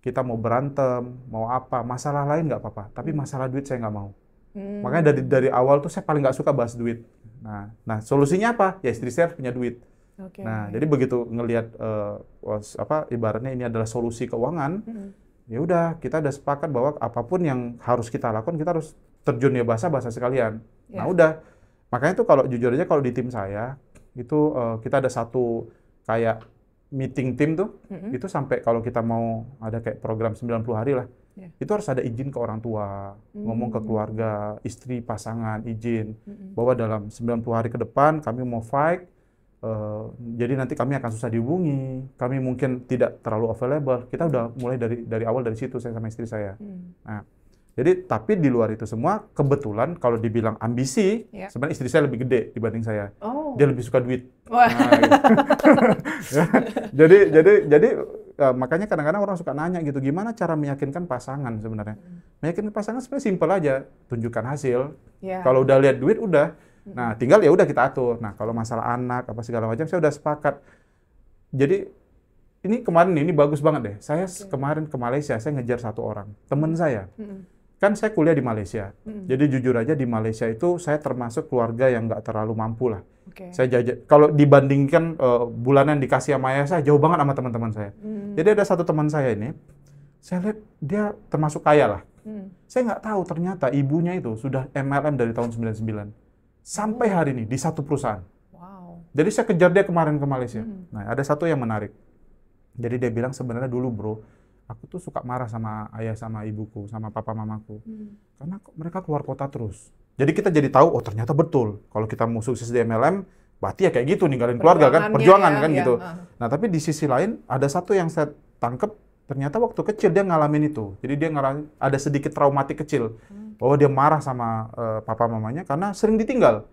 kita mau berantem, mau apa, masalah lain nggak apa-apa. Tapi masalah duit saya nggak mau. Makanya dari awal tuh saya paling nggak suka bahas duit. Nah solusinya apa? Ya istri saya punya duit. Nah, jadi begitu ngelihat ibaratnya ini adalah solusi keuangan, ya udah kita udah sepakat bahwa apapun yang harus kita lakukan kita harus terjun ya bahasa sekalian. Nah, udah. Makanya tuh kalau jujur aja kalau di tim saya itu kita ada satu kayak meeting tim tuh, itu sampai kalau kita mau ada kayak program 90 hari lah. Itu harus ada izin ke orang tua, ngomong ke keluarga, istri, pasangan, izin bahwa dalam 90 hari ke depan kami mau fight. Jadi nanti kami akan susah dihubungi, kami mungkin tidak terlalu available. Kita udah mulai dari awal dari situ saya sama istri saya. Nah, jadi tapi di luar itu semua kebetulan kalau dibilang ambisi, sebenarnya istri saya lebih gede dibanding saya. Dia lebih suka duit. Nah, gitu. jadi makanya kadang-kadang orang suka nanya gitu, gimana cara meyakinkan pasangan sebenarnya? Meyakinkan pasangan sebenarnya simpel aja, tunjukkan hasil. Kalau udah lihat duit udah. Nah, tinggal ya udah kita atur. Nah, kalau masalah anak apa segala macam saya udah sepakat. Jadi ini kemarin ini bagus banget deh. Saya kemarin ke Malaysia, saya ngejar satu orang, teman saya. Kan saya kuliah di Malaysia. Jadi jujur aja di Malaysia itu saya termasuk keluarga yang nggak terlalu mampu lah. Saya jajan. Kalau dibandingkan bulanan dikasih sama ayah saya jauh banget sama teman-teman saya. Jadi ada satu teman saya ini, saya lihat dia termasuk kaya lah. Saya nggak tahu ternyata ibunya itu sudah MLM dari tahun 99. Sampai hari ini di satu perusahaan. Jadi saya kejar dia kemarin ke Malaysia. Nah, ada satu yang menarik. Jadi dia bilang sebenarnya dulu bro, aku tuh suka marah sama ayah sama ibuku, sama papa mamaku. Karena mereka keluar kota terus. Jadi kita jadi tahu, oh ternyata betul. Kalau kita mau sukses di MLM, berarti ya kayak gitu, ninggalin keluarga kan, perjuangan kan gitu. Nah, tapi di sisi lain ada satu yang saya tangkep, ternyata waktu kecil dia ngalamin itu. Jadi dia ngalamin ada sedikit traumatik kecil. Bahwa dia marah sama papa mamanya karena sering ditinggal.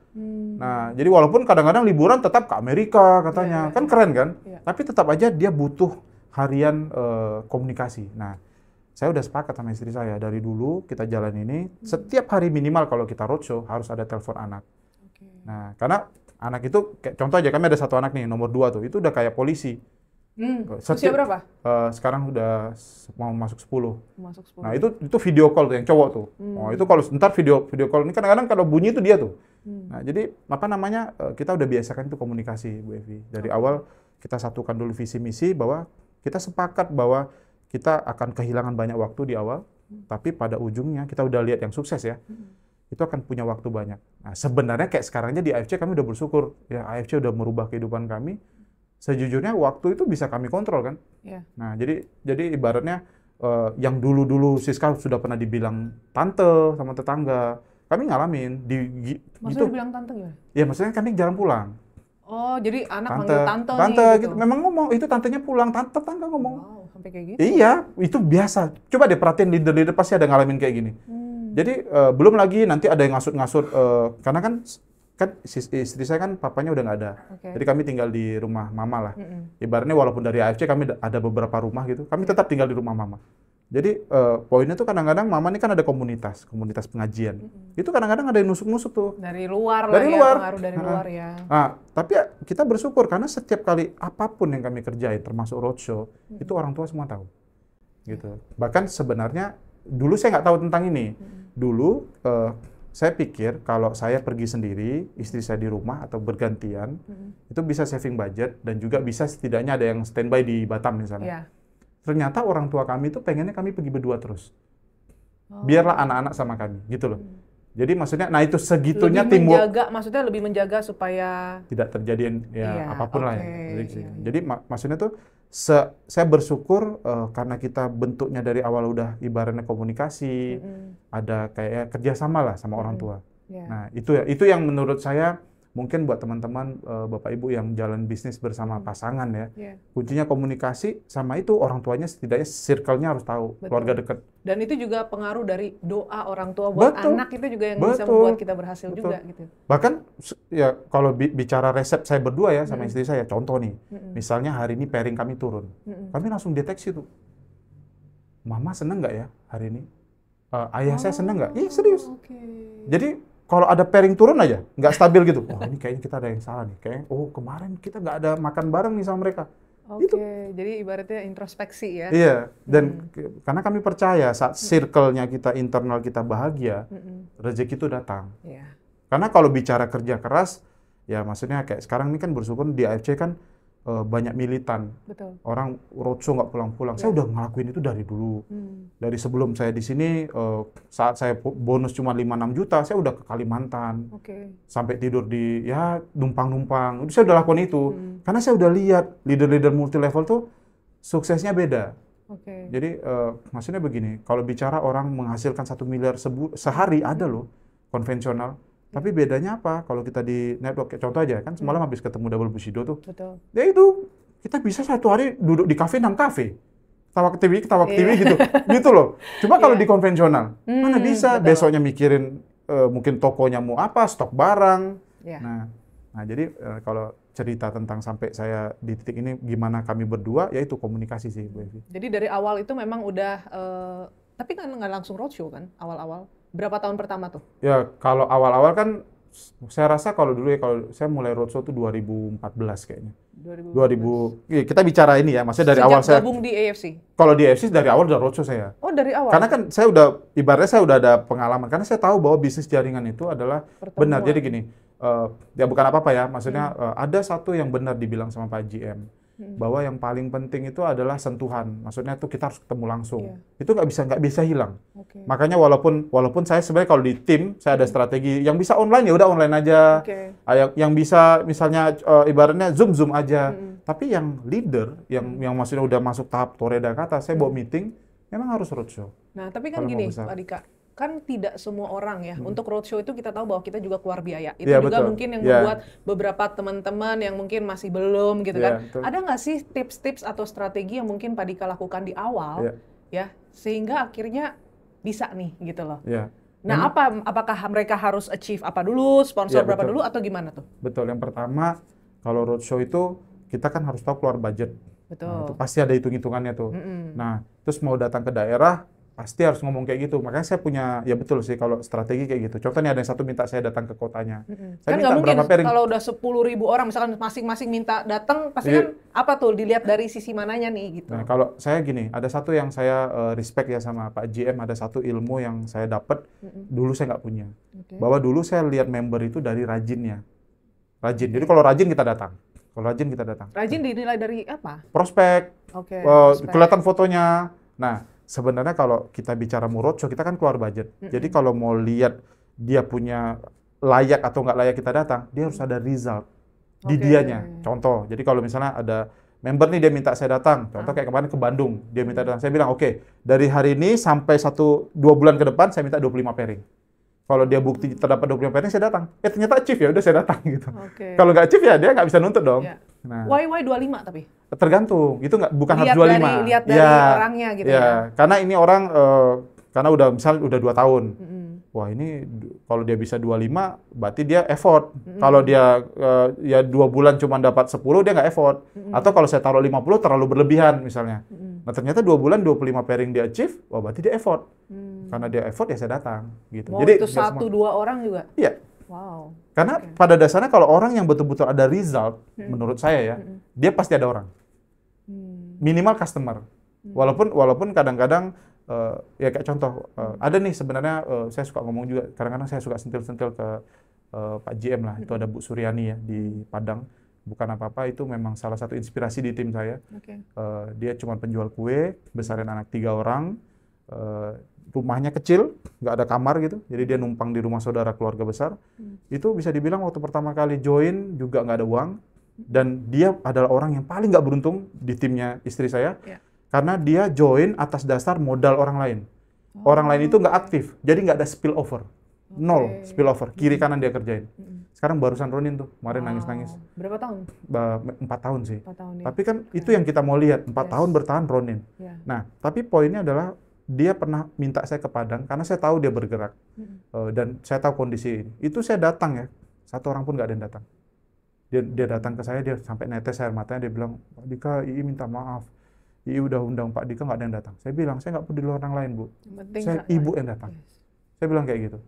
Nah, jadi walaupun kadang-kadang liburan tetap ke Amerika katanya, kan keren kan? Tapi tetap aja dia butuh harian komunikasi. Nah, saya udah sepakat sama istri saya dari dulu kita jalan ini setiap hari minimal kalau kita roadshow harus ada telepon anak. Nah, karena anak itu kayak contoh aja kami ada satu anak nih nomor 2 tuh itu udah kayak polisi. Usia berapa? Sekarang udah mau masuk 10. Nah, itu video call tuh yang cowok tuh. Oh, itu kalau ntar video call ini kadang-kadang kalau bunyi itu dia tuh. Nah, jadi apa namanya? Kita udah biasakan itu komunikasi, Bu Evi. Dari awal kita satukan dulu visi misi bahwa kita sepakat bahwa kita akan kehilangan banyak waktu di awal, tapi pada ujungnya kita udah lihat yang sukses ya. Itu akan punya waktu banyak. Nah, sebenarnya kayak sekarangnya di AFC kami udah bersyukur ya AFC udah merubah kehidupan kami. Sejujurnya waktu itu bisa kami kontrol kan. Nah, jadi ibaratnya yang dulu-dulu Siska sudah pernah dibilang tante sama tetangga, kami ngalamin Maksudnya dibilang tante gimana? Ya maksudnya kami jarang pulang. Oh, jadi anak manggil tante gitu. Memang ngomong itu tantenya pulang, tetangga ngomong. Wow, sampai kayak gitu. Iya, itu biasa. Coba deh perhatiin leader-leader pasti ada ngalamin kayak gini. Jadi belum lagi nanti ada yang ngasut-ngasut karena kan istri saya kan papanya udah nggak ada. Jadi kami tinggal di rumah mama lah. Ibaratnya walaupun dari AFC kami ada beberapa rumah gitu, kami tetap tinggal di rumah mama. Jadi poinnya tuh kadang-kadang mama ini kan ada komunitas pengajian. Itu kadang-kadang ada yang nusuk-nusuk tuh. Dari luar dari lah luar. ya, pengaruh dari luar ya. Nah, tapi ya, kita bersyukur karena setiap kali apapun yang kami kerjain, termasuk roadshow, itu orang tua semua tahu. Gitu. Bahkan sebenarnya dulu saya nggak tahu tentang ini. Dulu saya pikir kalau saya pergi sendiri, istri saya di rumah atau bergantian, itu bisa saving budget dan juga bisa setidaknya ada yang standby di Batam misalnya. Ternyata orang tua kami itu pengennya kami pergi berdua terus. Biarlah anak-anak sama kami, gitu loh. Jadi maksudnya, nah itu segitunya maksudnya lebih menjaga supaya tidak terjadi apapun lah ya. Jadi maksudnya tuh saya bersyukur karena kita bentuknya dari awal udah ibaratnya komunikasi, ada kayak kerjasama lah sama orang tua. Nah itu yang menurut saya mungkin buat teman-teman Bapak Ibu yang jalan bisnis bersama pasangan ya, kuncinya komunikasi sama itu orang tuanya setidaknya circle-nya harus tahu, keluarga dekat. Dan itu juga pengaruh dari doa orang tua buat anak itu juga yang bisa membuat kita berhasil juga gitu. Bahkan ya kalau bicara resep saya berdua ya sama istri saya, contoh nih, misalnya hari ini pairing kami turun, kami langsung deteksi tuh, Mama seneng nggak ya hari ini? Ayah saya seneng nggak? Iya serius. Jadi kalau ada pairing turun aja, nggak stabil gitu. Oh ini kayaknya kita ada yang salah nih. Kayaknya, oh kemarin kita nggak ada makan bareng nih sama mereka. Oke, jadi ibaratnya introspeksi ya. Iya, dan karena kami percaya saat circle-nya kita, internal kita bahagia, rezeki itu datang. Karena kalau bicara kerja keras, ya maksudnya kayak sekarang ini kan bersyukur di AFC kan banyak militan. Betul. Orang roadshow nggak pulang-pulang. Saya udah ngelakuin itu dari dulu. Dari sebelum saya di sini, saat saya bonus cuma 5-6 juta, saya udah ke Kalimantan. Sampai tidur di, ya numpang-numpang. Saya udah lakukan itu. Karena saya udah lihat leader-leader multi level tuh suksesnya beda. Jadi maksudnya begini, kalau bicara orang menghasilkan 1 miliar sehari ada loh, konvensional. Tapi bedanya apa? Kalau kita di network, contoh aja kan semalam habis ketemu Double Bushido tuh. Ya itu, kita bisa satu hari duduk di kafe 6 kafe. Ketawa ke TV gitu. Gitu loh. Cuma kalau di konvensional, mana bisa besoknya mikirin mungkin tokonya mau apa, stok barang. Nah jadi kalau cerita tentang sampai saya di titik ini gimana kami berdua, ya itu komunikasi sih Bu Evi. Jadi dari awal itu memang udah, tapi kan nggak langsung roadshow kan awal-awal? Berapa tahun pertama tuh? Ya, kalau awal-awal kan saya rasa kalau dulu ya, kalau saya mulai roadshow tuh 2014 kayaknya. 2000, kita bicara ini ya, maksudnya dari awal saya... gabung di AFC? Kalau di AFC dari awal udah roadshow saya. Oh, dari awal? Karena kan saya udah, ibaratnya saya udah ada pengalaman, karena saya tahu bahwa bisnis jaringan itu adalah benar. Jadi gini, ya bukan apa-apa ya, maksudnya ada satu yang benar dibilang sama Pak GM. Bahwa yang paling penting itu adalah sentuhan, maksudnya tuh kita harus ketemu langsung. Itu nggak bisa hilang. Makanya walaupun saya sebenarnya kalau di tim saya ada strategi yang bisa online ya udah online aja, yang bisa misalnya ibaratnya zoom aja. Tapi yang leader yang maksudnya udah masuk tahap toreda kata, saya bawa meeting memang harus roadshow. Nah tapi kan gini Pak Dika, kan tidak semua orang ya, untuk roadshow itu kita tahu bahwa kita juga keluar biaya. Itu juga betul. Mungkin yang membuat beberapa teman-teman yang mungkin masih belum gitu kan. Betul. Ada nggak sih tips-tips atau strategi yang mungkin Pak Dika lakukan di awal, ya sehingga akhirnya bisa nih gitu loh. Nah apakah mereka harus achieve apa dulu, sponsor berapa dulu atau gimana tuh? Betul, yang pertama kalau roadshow itu kita kan harus tahu keluar budget. Betul. Nah, itu pasti ada hitung-hitungannya tuh. Nah terus mau datang ke daerah, pasti harus ngomong kayak gitu. Makanya saya punya, ya betul sih kalau strategi kayak gitu. Contohnya ada yang satu minta saya datang ke kotanya. Saya kan nggak mungkin kalau udah 10.000 orang, misalkan masing-masing minta datang, pasti kan apa tuh, dilihat dari sisi mananya nih gitu. Nah kalau saya gini, ada satu yang saya respect ya sama Pak GM, ada satu ilmu yang saya dapat, dulu saya nggak punya. Bahwa dulu saya lihat member itu dari rajinnya. Rajin, jadi kalau rajin kita datang. Kalau rajin kita datang. Rajin dinilai dari apa? Prospek, kelihatan fotonya. Nah, sebenarnya kalau kita bicara roadshow, kita kan keluar budget. Jadi kalau mau lihat dia punya layak atau nggak layak kita datang, dia harus ada result di dianya. Contoh, jadi kalau misalnya ada member nih dia minta saya datang, contoh kayak kemarin ke Bandung, dia minta datang, saya bilang oke, dari hari ini sampai 1-2 bulan ke depan saya minta 25 pairing. Kalau dia bukti terdapat 25 pairing, saya datang. Ternyata achieve ya, udah saya datang gitu. Kalau nggak achieve ya dia nggak bisa nuntut dong. Nah, why 25 tapi? Tergantung, itu bukan harus 25. Lihat dari orangnya gitu ya. Karena ini orang, karena udah misal udah 2 tahun. Wah ini kalau dia bisa 25, berarti dia effort. Kalau dia ya 2 bulan cuma dapat 10, dia nggak effort. Atau kalau saya taruh 50 terlalu berlebihan misalnya. Nah ternyata 2 bulan 25 pairing dia achieve, wah berarti dia effort. Karena dia effort ya saya datang. Gitu. Jadi itu 1-2 orang juga? Iya. Wow. Karena pada dasarnya kalau orang yang betul-betul ada result, menurut saya ya, dia pasti ada orang. Minimal customer. Walaupun kadang-kadang ya kayak contoh, ada nih sebenarnya saya suka ngomong juga, kadang-kadang saya suka sentil-sentil ke Pak GM lah, itu ada Bu Suryani ya di Padang, bukan apa-apa, itu memang salah satu inspirasi di tim saya. Dia cuma penjual kue, besarin anak 3 orang, rumahnya kecil, nggak ada kamar gitu, jadi dia numpang di rumah saudara keluarga besar. Itu bisa dibilang waktu pertama kali join juga nggak ada uang, dan dia adalah orang yang paling nggak beruntung di timnya istri saya, karena dia join atas dasar modal orang lain. Orang lain itu nggak aktif, jadi nggak ada spillover, nol spillover, kiri kanan dia kerjain. Sekarang barusan Ronin tuh, kemarin Wow. nangis-nangis. Berapa tahun? 4 tahun sih. 4 tahun ya. Tapi kan itu yang kita mau lihat, 4 Yes. tahun bertahan Ronin. Ya. Nah, tapi poinnya adalah dia pernah minta saya ke Padang karena saya tahu dia bergerak. Dan saya tahu kondisi ini. Itu saya datang ya, satu orang pun nggak ada yang datang. Dia datang ke saya, dia sampai netes air matanya, dia bilang, Pak Dika, II minta maaf. II udah undang Pak Dika, nggak ada yang datang. Saya bilang, saya nggak peduli orang lain, Bu. Yang penting Saya Kak, ibu yang datang. yes. Saya bilang kayak gitu.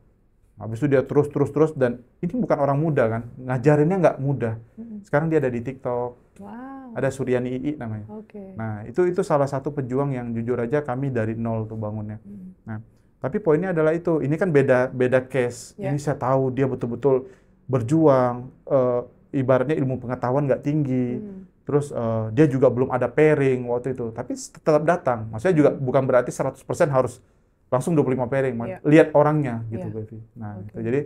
Habis itu dia terus, dan ini bukan orang muda kan, ngajarinnya nggak mudah. Sekarang dia ada di TikTok, Wow. ada Suryani II namanya. Oke. Nah, itu salah satu pejuang yang jujur aja kami dari nol tuh bangunnya. Nah, tapi poinnya adalah itu, ini kan beda case. Ya. Ini saya tahu dia betul-betul berjuang, ibaratnya ilmu pengetahuan nggak tinggi. Terus dia juga belum ada pairing waktu itu, tapi tetap datang. Maksudnya juga bukan berarti 100% harus langsung 25 pairing. Iya. Lihat orangnya gitu, Iya. Bevi. Nah, Oke. gitu. Jadi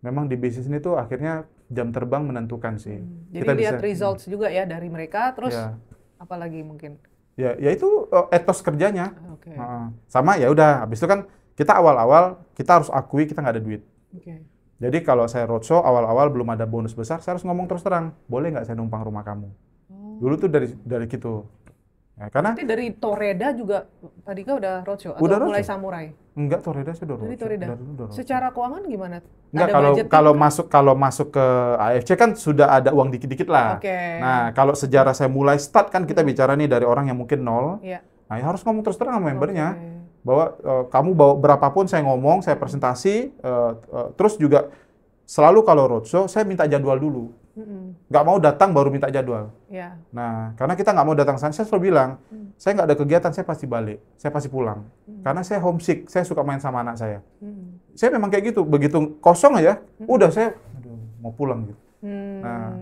memang di bisnis ini tuh akhirnya jam terbang menentukan sih. Jadi Kita lihat bisa- results juga ya dari mereka, terus Ya. apalagi mungkin. Ya itu etos kerjanya. Oke. Sama ya udah, habis itu kan kita awal-awal kita harus akui kita nggak ada duit. Oke. Jadi kalau saya roadshow awal-awal belum ada bonus besar, saya harus ngomong terus terang, boleh nggak saya numpang rumah kamu? Dulu tuh dari gitu. Ya, karena Nanti dari Toreda juga Pak Dika udah roadshow atau Udah mulai roadshow. samurai? enggak, Toreda sudah Dari roadshow. Toreda. Dari dulu udah roadshow. Secara keuangan gimana? Enggak, Ada kalau budget kalau masuk ke AFC kan sudah ada uang dikit-dikit lah. Oke. Nah, kalau sejarah saya mulai start kan kita bicara nih dari orang yang mungkin nol. Iya. Nah, ya harus ngomong terus terang sama membernya. Oke. Bahwa kamu bawa berapapun saya ngomong, saya presentasi, terus juga selalu kalau roadshow saya minta jadwal dulu. Nggak mau datang baru minta jadwal. Ya. Nah, karena kita nggak mau datang sana, saya selalu bilang, saya nggak ada kegiatan, saya pasti balik, saya pasti pulang. Karena saya homesick, saya suka main sama anak saya. Saya memang kayak gitu, begitu kosong aja, udah saya aduh, mau pulang gitu.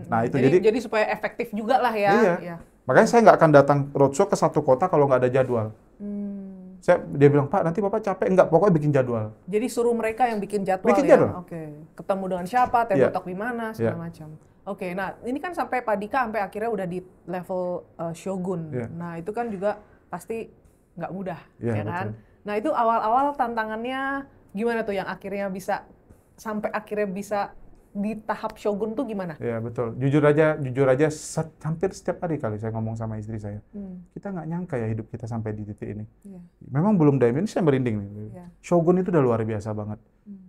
Nah itu jadi supaya efektif juga lah ya. Iya. Ya. Makanya saya nggak akan datang roadshow ke satu kota kalau nggak ada jadwal. Dia bilang, Pak, nanti Bapak capek? Enggak, pokoknya bikin jadwal. Jadi suruh mereka yang bikin jadwal Bikin ya. jadwal. Oke. Ketemu dengan siapa, table Iya. talk di mana, segala macam. Oke, nah ini kan sampai Pak Dika sampai akhirnya udah di level Shogun. Iya. Nah itu kan juga pasti nggak mudah, Iya, ya kan? betul. Nah itu awal-awal tantangannya gimana tuh yang akhirnya bisa sampai akhirnya bisa di tahap Shogun tuh gimana? Ya betul. Jujur aja, hampir setiap hari kali saya ngomong sama istri saya. Kita nggak nyangka ya hidup kita sampai di titik ini. Iya. Memang belum dari ini saya merinding nih. Iya. Shogun itu udah luar biasa banget.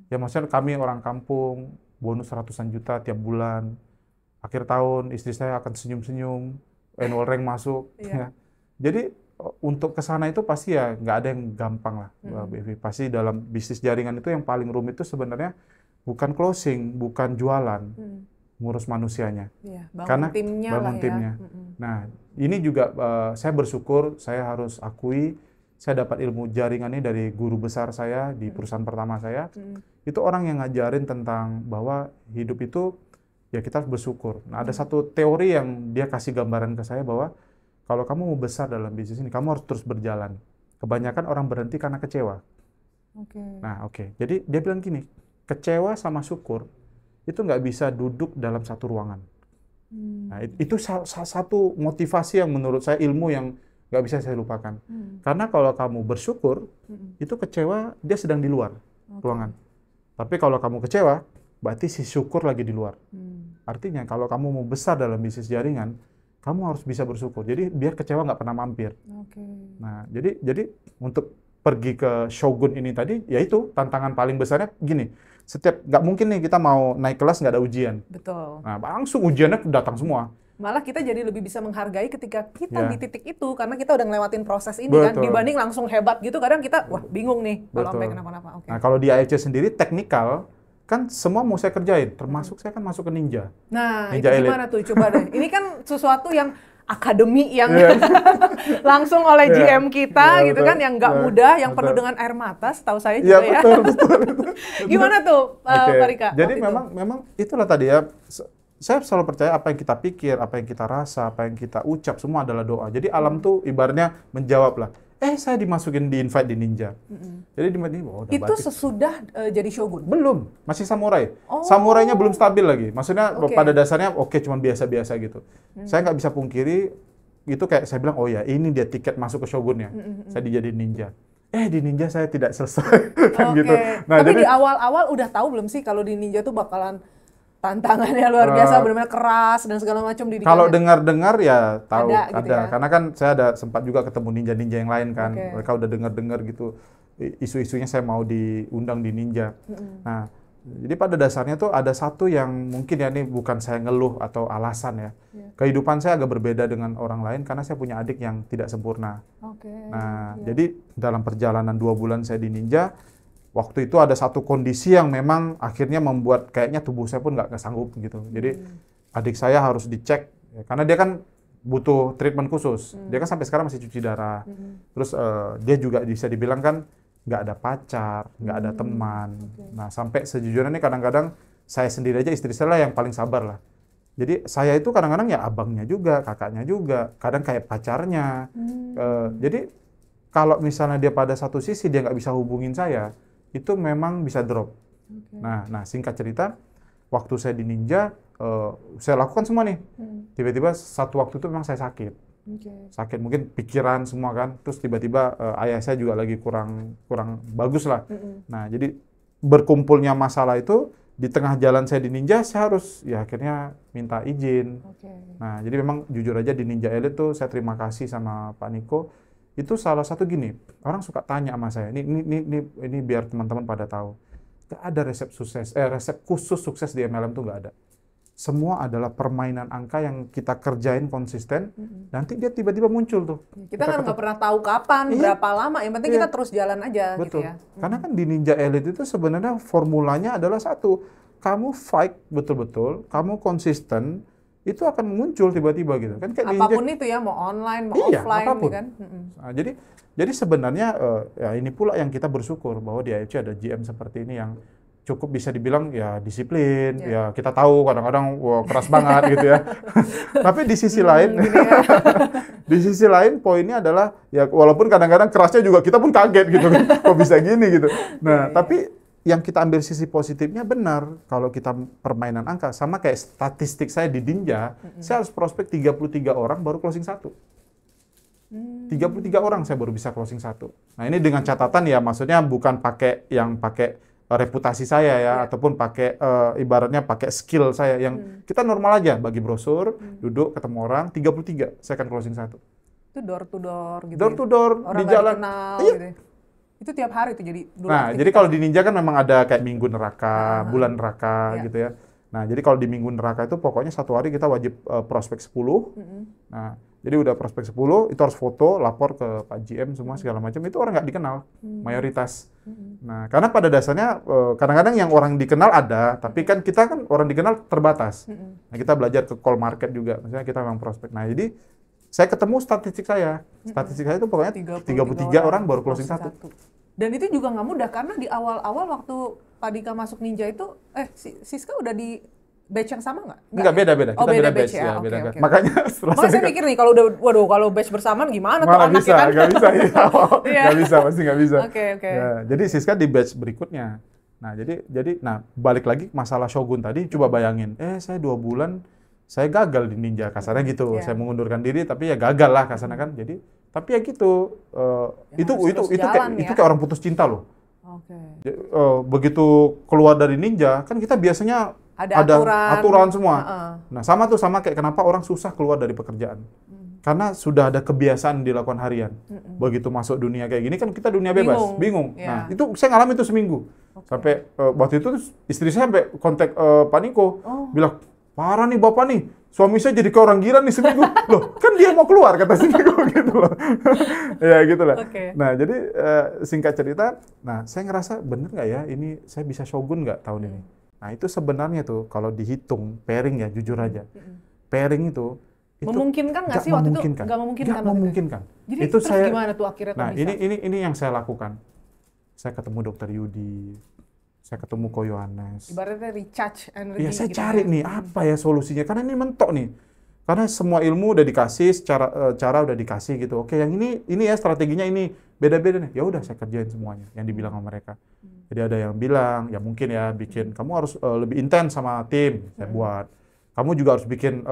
Ya maksudnya kami orang kampung, bonus ratusan juta tiap bulan. Akhir tahun istri saya akan senyum-senyum, annual rank masuk. Iya. Ya. Jadi untuk ke sana itu pasti ya nggak ada yang gampang lah, Mbak Bevi. Pasti dalam bisnis jaringan itu yang paling rumit itu sebenarnya bukan closing, bukan jualan, ngurus manusianya. Iya, bangun Karena timnya bangun lah ya. timnya. Nah, ini juga saya bersyukur, saya harus akui, saya dapat ilmu jaringan ini dari guru besar saya di perusahaan pertama saya. Itu orang yang ngajarin tentang bahwa hidup itu ya kita harus bersyukur. Nah, ada satu teori yang dia kasih gambaran ke saya bahwa kalau kamu mau besar dalam bisnis ini, kamu harus terus berjalan. Kebanyakan orang berhenti karena kecewa. Oke. Nah, oke. Jadi dia bilang gini, kecewa sama syukur itu nggak bisa duduk dalam satu ruangan. Nah, itu salah satu motivasi yang menurut saya ilmu yang nggak bisa saya lupakan. Karena kalau kamu bersyukur, itu kecewa dia sedang di luar ruangan. Tapi kalau kamu kecewa, berarti si syukur lagi di luar. Artinya kalau kamu mau besar dalam bisnis jaringan, kamu harus bisa bersyukur. Jadi biar kecewa nggak pernah mampir. Oke. Nah, jadi untuk pergi ke Shogun ini tadi, yaitu tantangan paling besarnya gini. Nggak mungkin nih kita mau naik kelas nggak ada ujian. Betul. Nah, langsung ujiannya datang semua. Malah kita jadi lebih bisa menghargai ketika kita Ya. di titik itu karena kita udah ngelewatin proses ini kan Betul. dibanding langsung hebat gitu kadang kita wah bingung nih kalau Betul. sampai kenapa-napa. Oke. Nah, kalau di AFC sendiri teknikal kan semua mau saya kerjain, termasuk saya kan masuk ke Ninja. Nah, itu Ninja Elite. gimana tuh? Coba deh. Ini kan sesuatu yang akademi yang Iya. langsung oleh Iya. GM kita Iya, gitu betul. kan yang nggak Iya, mudah, yang betul. penuh dengan air mata, setahu saya Iya, juga ya. betul. Gimana tuh, Oke. Pak Rika? Jadi waktu itu? memang itulah tadi ya. Saya selalu percaya apa yang kita pikir, apa yang kita rasa, apa yang kita ucap semua adalah doa. Jadi alam tuh ibaratnya menjawab lah. Saya dimasukin di invite di Ninja. Jadi di udah itu berarti sesudah jadi Shogun. belum, masih samurai. Oh. Samurainya belum stabil lagi. Maksudnya Oke. pada dasarnya cuman biasa-biasa gitu. Saya nggak bisa pungkiri itu kayak saya bilang, oh ya ini dia tiket masuk ke Shogunnya. Saya dijadiin ninja. Di Ninja saya tidak selesai kan Oke. gitu. Nah, Tapi jadi di awal-awal udah tahu belum sih kalau di Ninja tuh bakalan tantangannya luar biasa, benar-benar keras dan segala macam didikannya. Kalau dengar-dengar ya tahu ada, gitu ya? karena kan saya ada sempat juga ketemu ninja-ninja yang lain kan, Oke. mereka udah dengar-dengar gitu isu-isunya saya mau diundang di Ninja. Nah, jadi pada dasarnya tuh ada satu yang mungkin ya ini bukan saya ngeluh atau alasan ya, kehidupan saya agak berbeda dengan orang lain karena saya punya adik yang tidak sempurna. Oke. Nah, jadi dalam perjalanan 2 bulan saya di Ninja, waktu itu ada satu kondisi yang memang akhirnya membuat kayaknya tubuh saya pun nggak sanggup gitu. Jadi adik saya harus dicek ya, karena dia kan butuh treatment khusus. Dia kan sampai sekarang masih cuci darah. Terus dia juga bisa dibilang kan nggak ada pacar, nggak ada teman. Nah, sampai sejujurnya nih kadang-kadang saya sendiri aja, istri saya lah yang paling sabar lah. Jadi saya itu kadang-kadang ya abangnya juga, kakaknya juga, kadang kayak pacarnya. Jadi kalau misalnya dia pada satu sisi dia nggak bisa hubungin saya, itu memang bisa drop. Nah, singkat cerita, waktu saya di Ninja, saya lakukan semua nih. Tiba-tiba satu waktu itu memang saya sakit. Sakit mungkin pikiran semua kan. Terus tiba-tiba ayah saya juga lagi kurang bagus lah. Nah, jadi berkumpulnya masalah itu di tengah jalan saya di Ninja, saya harus ya akhirnya minta izin. Nah, jadi memang jujur aja di Ninja Elite tuh saya terima kasih sama Pak Niko. Itu salah satu gini, orang suka tanya sama saya, ini biar teman-teman pada tahu. Gak ada resep khusus sukses di MLM tuh gak ada. Semua adalah permainan angka yang kita kerjain konsisten, nanti dia tiba-tiba muncul tuh. Kita kan nggak pernah tahu kapan, berapa lama, yang penting kita terus jalan aja. Betul. Gitu ya. Karena kan di Ninja Elite itu sebenarnya formulanya adalah satu, kamu fight betul-betul, kamu konsisten, itu akan muncul tiba-tiba gitu kan, kayak apapun itu ya, mau online mau offline apapun. kan. Nah, jadi sebenarnya ya ini pula yang kita bersyukur bahwa di AFC ada GM seperti ini yang cukup bisa dibilang ya disiplin, ya kita tahu kadang-kadang keras banget gitu ya. Tapi di sisi lain di sisi lain poinnya adalah ya walaupun kadang-kadang kerasnya juga kita pun kaget gitu kan, kok bisa gini gitu. Nah, tapi yang kita ambil sisi positifnya benar, kalau kita permainan angka, sama kayak statistik saya di Ninja, saya harus prospek 33 orang baru closing 1. 33 orang saya baru bisa closing 1. Nah, ini dengan catatan ya, maksudnya bukan pakai reputasi saya ya, ataupun pakai ibaratnya pakai skill saya, yang kita normal aja, bagi brosur, duduk, ketemu orang, 33, saya akan closing 1. Itu door to door gitu. Door to door, orang di jalan. Kenal, Iya. gitu. Itu tiap hari tuh jadi dulu. Nah, jadi kalau di Ninja kan memang ada kayak minggu neraka, bulan neraka gitu ya. Nah, jadi kalau di minggu neraka itu pokoknya satu hari kita wajib prospek 10. Nah, jadi udah prospek 10, itu harus foto, lapor ke Pak GM semua segala macam. Itu orang nggak dikenal, mayoritas. Nah, karena pada dasarnya kadang-kadang yang orang dikenal ada, tapi kan kita kan orang dikenal terbatas. Nah, kita belajar ke call market juga, misalnya kita memang prospek. Nah, jadi saya ketemu statistik saya. Statistik saya itu pokoknya 33 orang baru closing 1. Dan itu juga nggak mudah, karena di awal-awal waktu Pak Dika masuk Ninja itu, Siska udah di batch yang sama nggak? Enggak, beda-beda. Kita beda batch ya. Oke, Beda. oke. Makanya Makanya saya mikir nih, kalau kalau batch bersamaan gimana tuh malah anaknya bisa, kan? nggak bisa. Nggak bisa, pasti nggak bisa. Oke. Ya, jadi Siska di batch berikutnya. Nah, jadi balik lagi masalah Shogun tadi, coba bayangin, saya 2 bulan, saya gagal di Ninja, kasarnya gitu. Saya mengundurkan diri, tapi ya gagal lah kasarnya kan. Jadi, tapi ya gitu, itu kayak orang putus cinta loh. Begitu keluar dari Ninja, kan kita biasanya ada aturan semua. Nah, sama kayak kenapa orang susah keluar dari pekerjaan. Karena sudah ada kebiasaan dilakukan harian. Begitu masuk dunia kayak gini kan kita dunia bebas, bingung. Nah, itu saya ngalamin itu seminggu. Sampai waktu itu istri saya sampai kontak Pak Niko, bilang, "Parah nih Bapak nih, suami saya jadi kayak orang gila nih seminggu." Loh, kan dia mau keluar kata seminggu gitu loh. Ya gitu lah. Nah, jadi singkat cerita, saya ngerasa bener nggak ya ini saya bisa Shogun nggak tahun ini. Nah, itu sebenarnya tuh kalau dihitung pairing ya, jujur aja. Pairing itu memungkinkan nggak sih waktu itu? Nggak memungkinkan. Nggak memungkinkan. Jadi itu terus gimana tuh akhirnya Nah, bisa? ini yang saya lakukan. Saya ketemu Dokter Yudi, saya ketemu Ko Yohanes. Ibaratnya recharge energi. Iya, saya cari nih apa ya solusinya, karena ini mentok nih. Karena semua ilmu udah dikasih, cara udah dikasih gitu. Oke, yang ini ya strateginya ini, beda-beda nih. Ya udah saya kerjain semuanya yang dibilang sama mereka. Jadi ada yang bilang, ya mungkin ya bikin kamu harus lebih intens sama tim, saya buat. Kamu juga harus bikin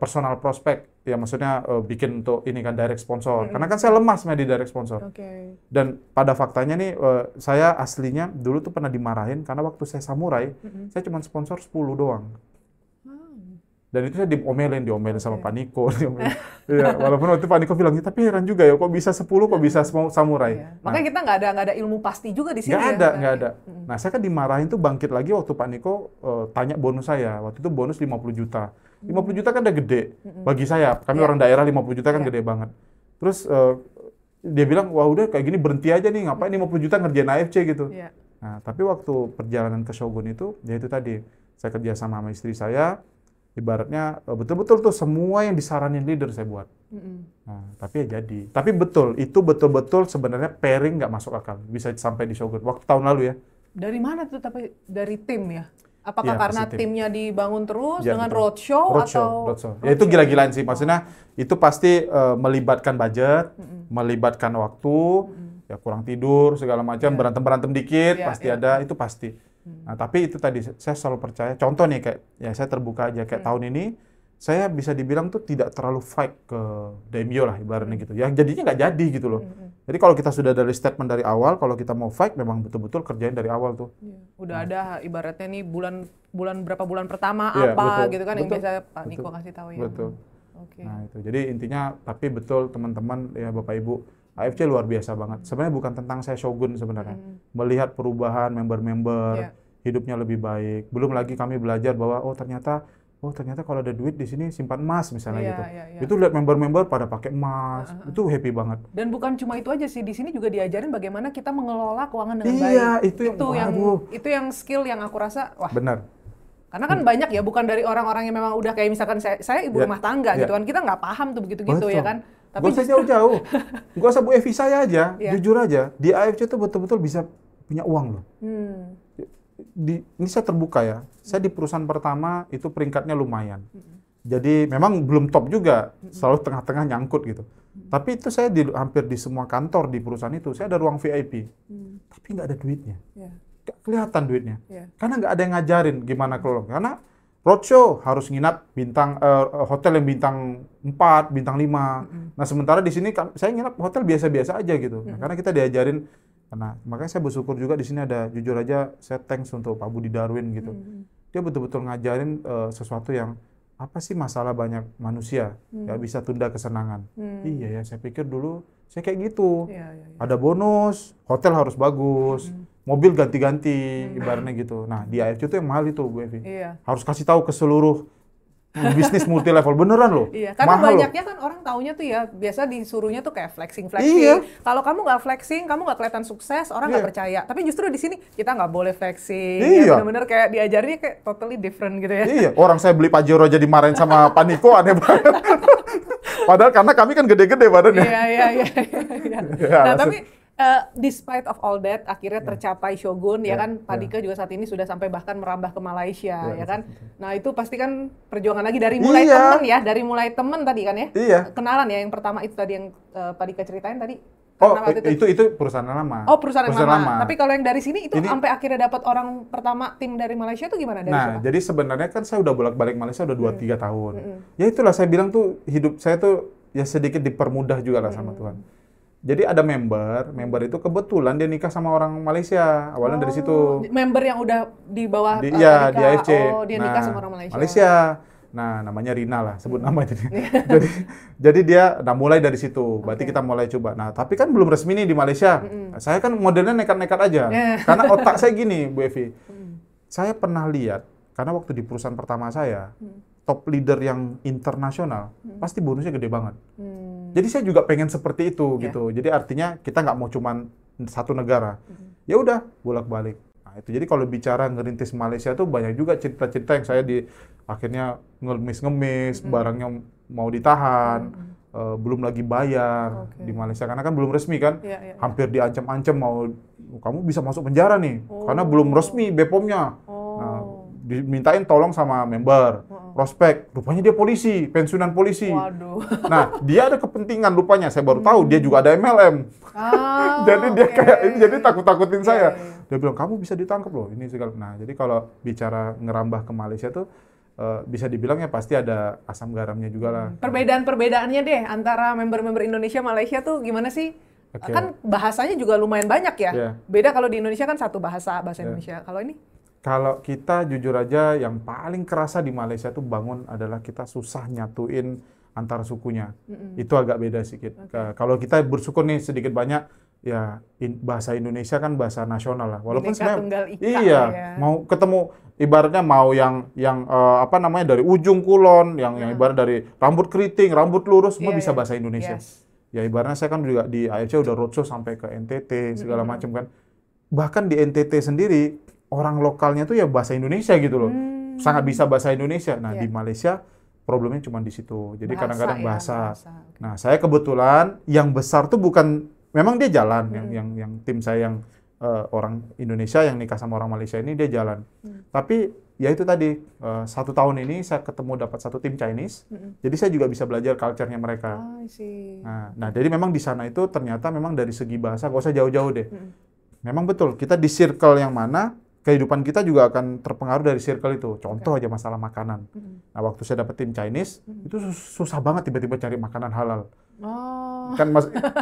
personal prospect, ya maksudnya bikin untuk ini kan direct sponsor. Karena kan saya lemah di direct sponsor. Dan pada faktanya nih, saya aslinya dulu tuh pernah dimarahin karena waktu saya samurai, saya cuma sponsor 10 doang. Dan itu saya diomelin sama Pak Niko. Iya, walaupun waktu Pak Niko bilang, tapi heran juga ya, kok bisa 10, kok bisa samurai. Iya. Makanya kita nggak ada ilmu pasti juga di sini. Nggak ada. Nah, saya kan dimarahin tuh bangkit lagi waktu Pak Niko tanya bonus saya. Waktu itu bonus 50 juta. 50 juta kan udah gede bagi saya. Kami orang daerah 50 juta kan gede banget. Terus dia bilang, wah udah kayak gini berhenti aja nih, ngapain 50 juta ngerjain AFC gitu. Nah, tapi waktu perjalanan ke Shogun itu, ya itu tadi, saya kerja sama istri saya, ibaratnya betul-betul tuh semua yang disaranin leader saya buat. Nah, tapi ya jadi. Tapi itu betul-betul sebenarnya pairing nggak masuk akal. Bisa sampai di Shogun. Waktu tahun lalu ya. Dari mana tuh? Tapi dari tim ya? Apakah Ya, karena timnya dibangun terus ya, dengan betul. roadshow atau? Ya itu gila-gilaan sih. Maksudnya itu pasti melibatkan budget, melibatkan waktu, ya kurang tidur, segala macam, berantem-berantem dikit, pasti ada, itu pasti. Nah, tapi itu tadi saya selalu percaya. Contoh nih kayak ya saya terbuka aja kayak tahun ini saya bisa dibilang tuh tidak terlalu fight ke daimyo lah ibaratnya gitu. Ya jadinya nggak jadi gitu loh. Jadi kalau kita sudah dari statement dari awal, kalau kita mau fight memang betul-betul kerjain dari awal tuh. Udah ada ibaratnya nih bulan berapa bulan pertama Iya, apa betul, gitu kan yang betul, biasa Pak Niko kasih tahu ya. Betul. Oke. Nah itu. Jadi intinya tapi betul teman-teman ya Bapak Ibu, AFC luar biasa banget. Sebenarnya bukan tentang saya Shogun sebenarnya. Melihat perubahan member-member, hidupnya lebih baik. Belum lagi kami belajar bahwa oh ternyata kalau ada duit di sini simpan emas misalnya gitu. Itu lihat member-member pada pakai emas. Itu happy banget. Dan bukan cuma itu aja sih, di sini juga diajarin bagaimana kita mengelola keuangan dengan baik. Iya, itu yang skill yang aku rasa wah. Benar. Karena kan banyak ya, bukan dari orang-orang yang memang udah kayak misalkan saya ibu rumah tangga gitu kan, kita nggak paham tuh begitu-gitu ya kan. Tapi gak usah jauh-jauh, gak usah Bu Evi saya aja, jujur aja, di AFC tuh betul-betul bisa punya uang loh. Ini saya terbuka ya, saya di perusahaan pertama itu peringkatnya lumayan. Jadi memang belum top juga, selalu tengah-tengah nyangkut gitu. Tapi itu saya hampir di semua kantor di perusahaan itu, saya ada ruang VIP. Tapi nggak ada duitnya. Nggak kelihatan duitnya. Karena nggak ada yang ngajarin gimana kelola. Karena roadshow harus nginap hotel yang bintang 4, bintang 5. Nah sementara di sini saya nginap hotel biasa-biasa aja gitu. Nah, karena kita diajarin, nah makanya saya bersyukur juga di sini ada, jujur aja saya thanks untuk Pak Budi Darwin gitu. Dia betul-betul ngajarin sesuatu yang apa sih masalah banyak manusia nggak bisa tunda kesenangan. Iya ya, saya pikir dulu saya kayak gitu. Ada bonus, hotel harus bagus, mobil ganti-ganti, ibaratnya gitu. Nah di AFC itu yang mahal itu Bu Evi. Harus kasih tahu ke seluruh bisnis multi level, beneran loh. Karena mahal banyaknya kan orang taunya tuh ya biasa disuruhnya tuh kayak flexing. Kalau kamu nggak flexing, kamu nggak kelihatan sukses, orang nggak percaya. Tapi justru di sini kita nggak boleh flexing. Ya, bener-bener kayak diajarinnya kayak totally different gitu ya. Orang saya beli Pajero aja dimarahin sama Pak Niko, aneh banget. Padahal karena kami kan gede-gede badannya. Nah tapi despite of all that, akhirnya tercapai Shogun, ya kan, Pak Dika juga saat ini sudah sampai bahkan merambah ke Malaysia, ya kan. Nah itu pasti kan perjuangan lagi dari mulai temen ya, dari mulai temen tadi kan ya. Kenalan ya, yang pertama itu tadi yang Pak Dika ceritain tadi. Itu perusahaan lama. Oh perusahaan lama. Tapi kalau yang dari sini itu sampai akhirnya dapat orang pertama tim dari Malaysia itu gimana? Nah jadi sebenarnya kan saya udah bolak-balik Malaysia udah 2-3 tahun. Ya itulah saya bilang tuh hidup saya tuh ya sedikit dipermudah juga lah sama Tuhan. Jadi ada member itu kebetulan dia nikah sama orang Malaysia, awalnya dari situ. Member yang udah di bawah di AFC. Dia nikah sama orang Malaysia. Nah, namanya Rina lah, sebut nama jadi dia mulai dari situ. Berarti kita mulai coba. Nah, tapi kan belum resmi nih di Malaysia. Saya kan modelnya nekat-nekat aja. Karena otak saya gini, Bu Evi. Saya pernah lihat karena waktu di perusahaan pertama saya, top leader yang internasional pasti bonusnya gede banget. Jadi saya juga pengen seperti itu gitu. Jadi artinya kita nggak mau cuman satu negara. Ya udah bolak-balik. Nah itu jadi kalau bicara ngerintis Malaysia tuh banyak juga cerita-cerita yang saya akhirnya ngemis-ngemis, barangnya mau ditahan, belum lagi bayar di Malaysia karena kan belum resmi kan. Hampir diancam-ancam mau kamu bisa masuk penjara nih karena belum resmi BPOM-nya. Nah, dimintain tolong sama member, prospek, rupanya dia polisi, pensiunan polisi. Waduh. Nah, dia ada kepentingan rupanya, saya baru tahu dia juga ada MLM. Jadi dia kayak ini jadi takut-takutin saya. Dia bilang kamu bisa ditangkap loh, ini segala. Nah, jadi kalau bicara ngerambah ke Malaysia tuh bisa dibilang ya pasti ada asam garamnya juga lah. Perbedaan-perbedaannya deh antara member-member Indonesia Malaysia tuh gimana sih? Kan bahasanya juga lumayan banyak ya. Beda kalau di Indonesia kan satu bahasa Indonesia. Kalau ini? Kalau kita jujur aja yang paling kerasa di Malaysia tuh bangun adalah kita susah nyatuin antara sukunya. Itu agak beda sedikit. Kalau kita bersyukur nih sedikit banyak ya bahasa Indonesia kan bahasa nasional lah. Walaupun Bhinneka Tunggal Ika iya, ya. mau ketemu ibaratnya mau yang apa namanya dari ujung kulon, yang ibarat dari rambut keriting, rambut lurus semua bisa bahasa Indonesia. Ya ibaratnya saya kan juga di AFC udah roadshow sampai ke NTT segala macam kan. Bahkan di NTT sendiri orang lokalnya tuh ya bahasa Indonesia gitu loh. Sangat bisa bahasa Indonesia. Nah, di Malaysia problemnya cuma di situ. Jadi kadang-kadang bahasa. Nah, saya kebetulan yang besar tuh bukan memang dia jalan yang tim saya yang orang Indonesia yang nikah sama orang Malaysia ini dia jalan. Tapi ya itu tadi 1 tahun ini saya ketemu dapat satu tim Chinese. Jadi saya juga bisa belajar culture-nya mereka. Nah, jadi memang di sana itu ternyata memang dari segi bahasa gak usah jauh-jauh deh. Memang betul kita di circle yang mana kehidupan kita juga akan terpengaruh dari circle itu. Contoh aja masalah makanan. Nah, waktu saya dapet tim Chinese, itu susah banget tiba-tiba cari makanan halal. Kan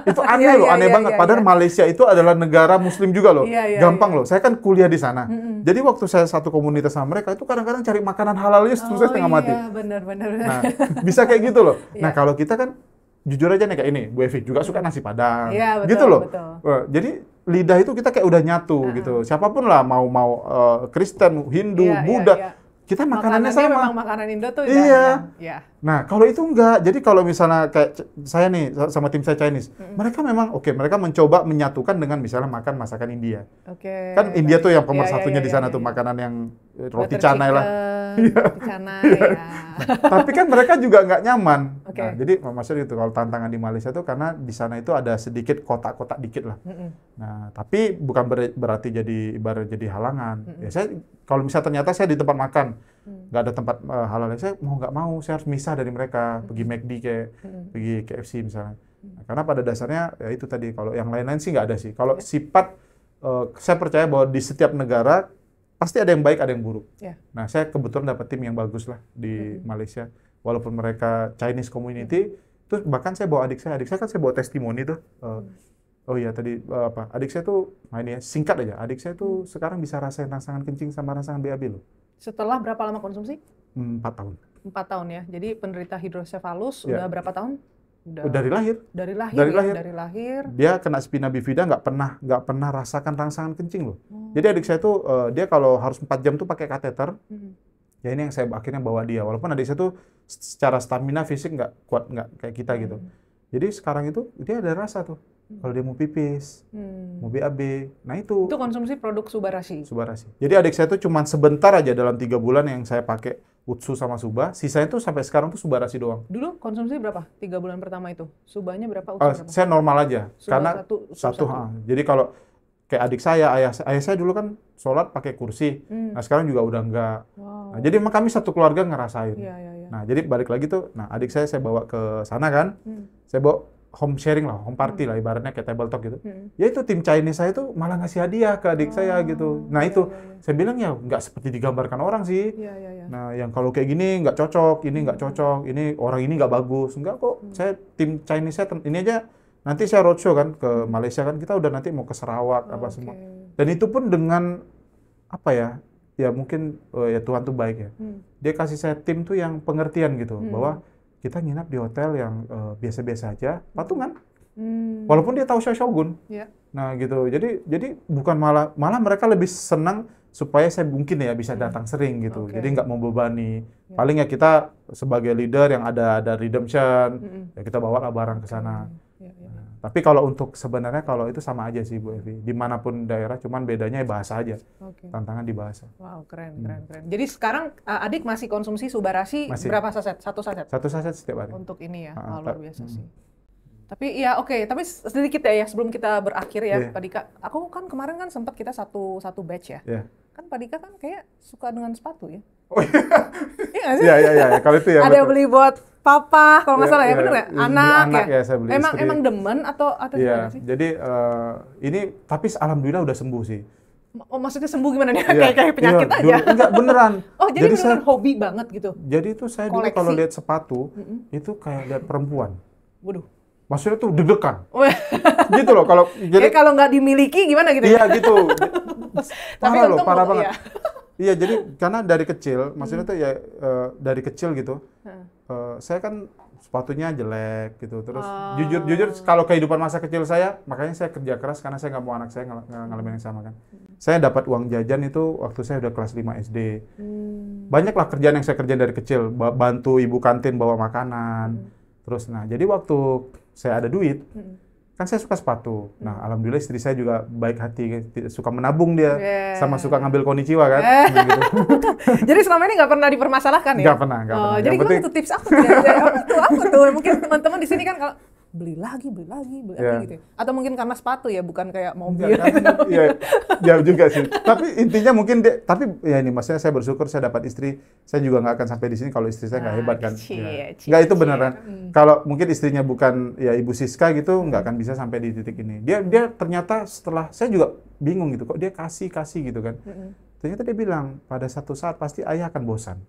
itu aneh loh, aneh banget. Padahal Malaysia itu adalah negara Muslim juga loh. Gampang loh. Saya kan kuliah di sana. Jadi waktu saya satu komunitas sama mereka, itu kadang-kadang cari makanan halalnya susah setengah mati. Benar-benar. Nah, bisa kayak gitu loh. Nah, kalau kita kan jujur aja nih kayak ini, Bu Evi juga suka nasi Padang, gitu loh. Jadi lidah itu kita kayak udah nyatu gitu. Siapapun lah mau Kristen, Hindu, Buddha, kita makanannya sama. Memang makanan Indo tuh. Nah kalau itu enggak. Jadi kalau misalnya kayak saya nih sama tim saya Chinese, mereka memang mereka mencoba menyatukan dengan misalnya makan masakan India. Kan India tuh yang pemersatunya di sana tuh makanan yang roti canai lah. Tapi kan mereka juga nggak nyaman. Nah, jadi maksudnya gitu kalau tantangan di Malaysia tuh karena di sana itu ada sedikit kotak-kotak dikit lah. Nah, tapi bukan berarti jadi ibarat jadi halangan. Ya saya kalau misalnya ternyata saya di tempat makan nggak ada tempat halal, saya mau nggak mau saya harus misah dari mereka, pergi McD kayak pergi KFC misalnya. Nah, karena pada dasarnya ya itu tadi kalau yang lain-lain sih nggak ada sih. Kalau sifat saya percaya bahwa di setiap negara pasti ada yang baik, ada yang buruk. Nah, saya kebetulan dapat tim yang bagus lah di Malaysia. Walaupun mereka Chinese community, terus bahkan saya bawa adik saya kan saya bawa testimoni tuh. Oh iya tadi adik saya tuh, nah ini ya, singkat aja. Adik saya tuh sekarang bisa rasain rangsangan kencing sama rangsangan BAB loh. Setelah berapa lama konsumsi? 4 tahun. 4 tahun ya. Jadi penderita hidrosefalus udah berapa tahun? Dari lahir. Dari lahir. Dia kena spina bifida nggak pernah rasakan rangsangan kencing loh. Jadi adik saya tuh dia kalau harus 4 jam tuh pakai kateter. Ya ini yang saya akhirnya bawa dia. Walaupun adik saya tuh secara stamina fisik nggak kuat nggak kayak kita gitu. Jadi sekarang itu dia ada rasa tuh. Kalau dia mau pipis, mau BAB, nah itu. Itu konsumsi produk Subarashi. Jadi adik saya tuh cuma sebentar aja dalam 3 bulan yang saya pakai Utsu sama Suba, sisanya tuh sampai sekarang tuh Subarashi doang. Dulu konsumsi berapa? 3 bulan pertama itu? Subanya berapa? Utsu berapa? Saya normal aja, Suba karena satu. Jadi kalau kayak adik saya, ayah saya dulu kan sholat pakai kursi, nah sekarang juga udah enggak. Nah, jadi emang kami satu keluarga ngerasain. Nah jadi balik lagi tuh, nah adik saya bawa ke sana kan, saya bawa home sharing lah, home party lah, ibaratnya kayak table talk gitu. Ya itu tim Chinese saya tuh malah ngasih hadiah ke adik saya gitu. Nah itu, saya bilang ya nggak seperti digambarkan orang sih. Nah yang kalau kayak gini nggak cocok, ini nggak cocok, ini orang ini nggak bagus. Enggak kok, saya tim Chinese saya, ini aja nanti saya roadshow kan ke Malaysia kan, kita udah nanti mau ke Sarawak apa semua. Dan itu pun dengan apa ya mungkin ya Tuhan tuh baik ya. Dia kasih saya tim tuh yang pengertian gitu, bahwa kita nginap di hotel yang biasa-biasa aja, patungan. Walaupun dia tahu saya Shogun. Nah gitu. Jadi bukan malah mereka lebih senang supaya saya mungkin ya bisa datang sering gitu. Jadi nggak membebani. Paling ya kita sebagai leader yang ada redemption, ya kita bawa lah barang ke sana. Tapi kalau untuk sebenarnya kalau itu sama aja sih Bu Evi. Dimanapun daerah, cuman bedanya bahasa aja. Tantangan di bahasa. Wow, keren. Jadi sekarang adik masih konsumsi Subarashi berapa saset? 1 saset? 1 saset setiap hari. Untuk ini ya, luar biasa sih. Tapi ya tapi sedikit ya sebelum kita berakhir ya Pak Dika. Aku kan kemarin kan sempat kita satu batch ya. Kan Pak Dika kan kayak suka dengan sepatu ya. Oh iya. Iya nggak sih? Iya, kalau itu ya. Ada beli buat papa kalau nggak salah ya, bener nggak? Anak ya saya beli. Emang demen atau gimana sih? Jadi ini tapi alhamdulillah udah sembuh sih. Oh maksudnya sembuh gimana nih? Kayak penyakit aja? Enggak, beneran. Oh jadi beneran hobi banget gitu? Jadi itu saya dulu kalau lihat sepatu, itu kayak lihat perempuan. Waduh. Maksudnya tuh deg-degan. Gitu loh kalau jadi kalau nggak dimiliki gimana gitu? Iya gitu. Tapi parah banget. Iya, jadi karena dari kecil, maksudnya tuh ya dari kecil gitu, saya kan sepatunya jelek gitu. Terus jujur kalau kehidupan masa kecil saya, makanya saya kerja keras karena saya nggak mau anak saya ngalamin yang sama kan. Saya dapat uang jajan itu waktu saya udah kelas 5 SD. Banyaklah kerjaan yang saya kerjain dari kecil, bantu ibu kantin bawa makanan. Terus nah, jadi waktu saya ada duit, kan saya suka sepatu. Nah, alhamdulillah istri saya juga baik hati, suka menabung dia, sama suka ngambil konnichiwa kan. Gitu. Jadi selama ini nggak pernah dipermasalahkan ya? Nggak pernah. Jadi gimana tuh tips apa tuh? Apa tuh? Mungkin teman-teman di sini kan kalau beli lagi gitu. Atau mungkin karena sepatu ya, bukan kayak mobil. Iya, jauh juga sih. Tapi intinya mungkin tapi ya ini maksudnya saya bersyukur saya dapat istri. Saya juga nggak akan sampai di sini kalau istri saya nggak hebat kan. Nggak, itu beneran. Kalau mungkin istrinya bukan ya Ibu Siska gitu, nggak akan bisa sampai di titik ini. Dia ternyata setelah saya juga bingung gitu, kok dia kasih gitu kan. Ternyata dia bilang pada satu saat pasti ayah akan bosan.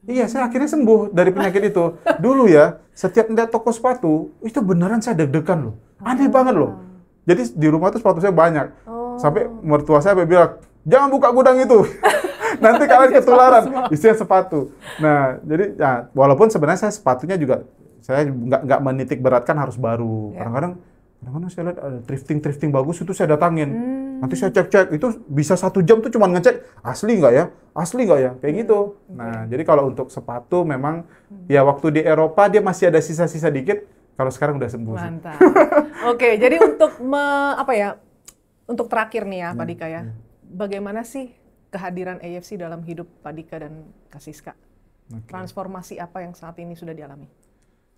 Iya, saya akhirnya sembuh dari penyakit itu. Dulu ya, setiap lihat toko sepatu, itu beneran saya deg-degan loh. Aneh banget loh. Jadi di rumah tuh sepatu saya banyak. Sampai mertua saya bilang, jangan buka gudang itu. Nanti kalian ketularan. Isinya sepatu. Nah, jadi ya, walaupun sebenarnya saya sepatunya juga, saya nggak menitik beratkan harus baru. Kadang-kadang saya lihat ada thrifting bagus, itu saya datangin. Nanti saya cek, itu bisa 1 jam tuh cuma ngecek, asli nggak ya, kayak gitu. Nah, jadi kalau untuk sepatu memang, ya waktu di Eropa dia masih ada sisa-sisa dikit, kalau sekarang udah sembuh. Mantap. Oke, jadi untuk untuk terakhir nih ya Pak Dika ya, bagaimana sih kehadiran AFC dalam hidup Pak Dika dan Kak Siska? Transformasi apa yang saat ini sudah dialami?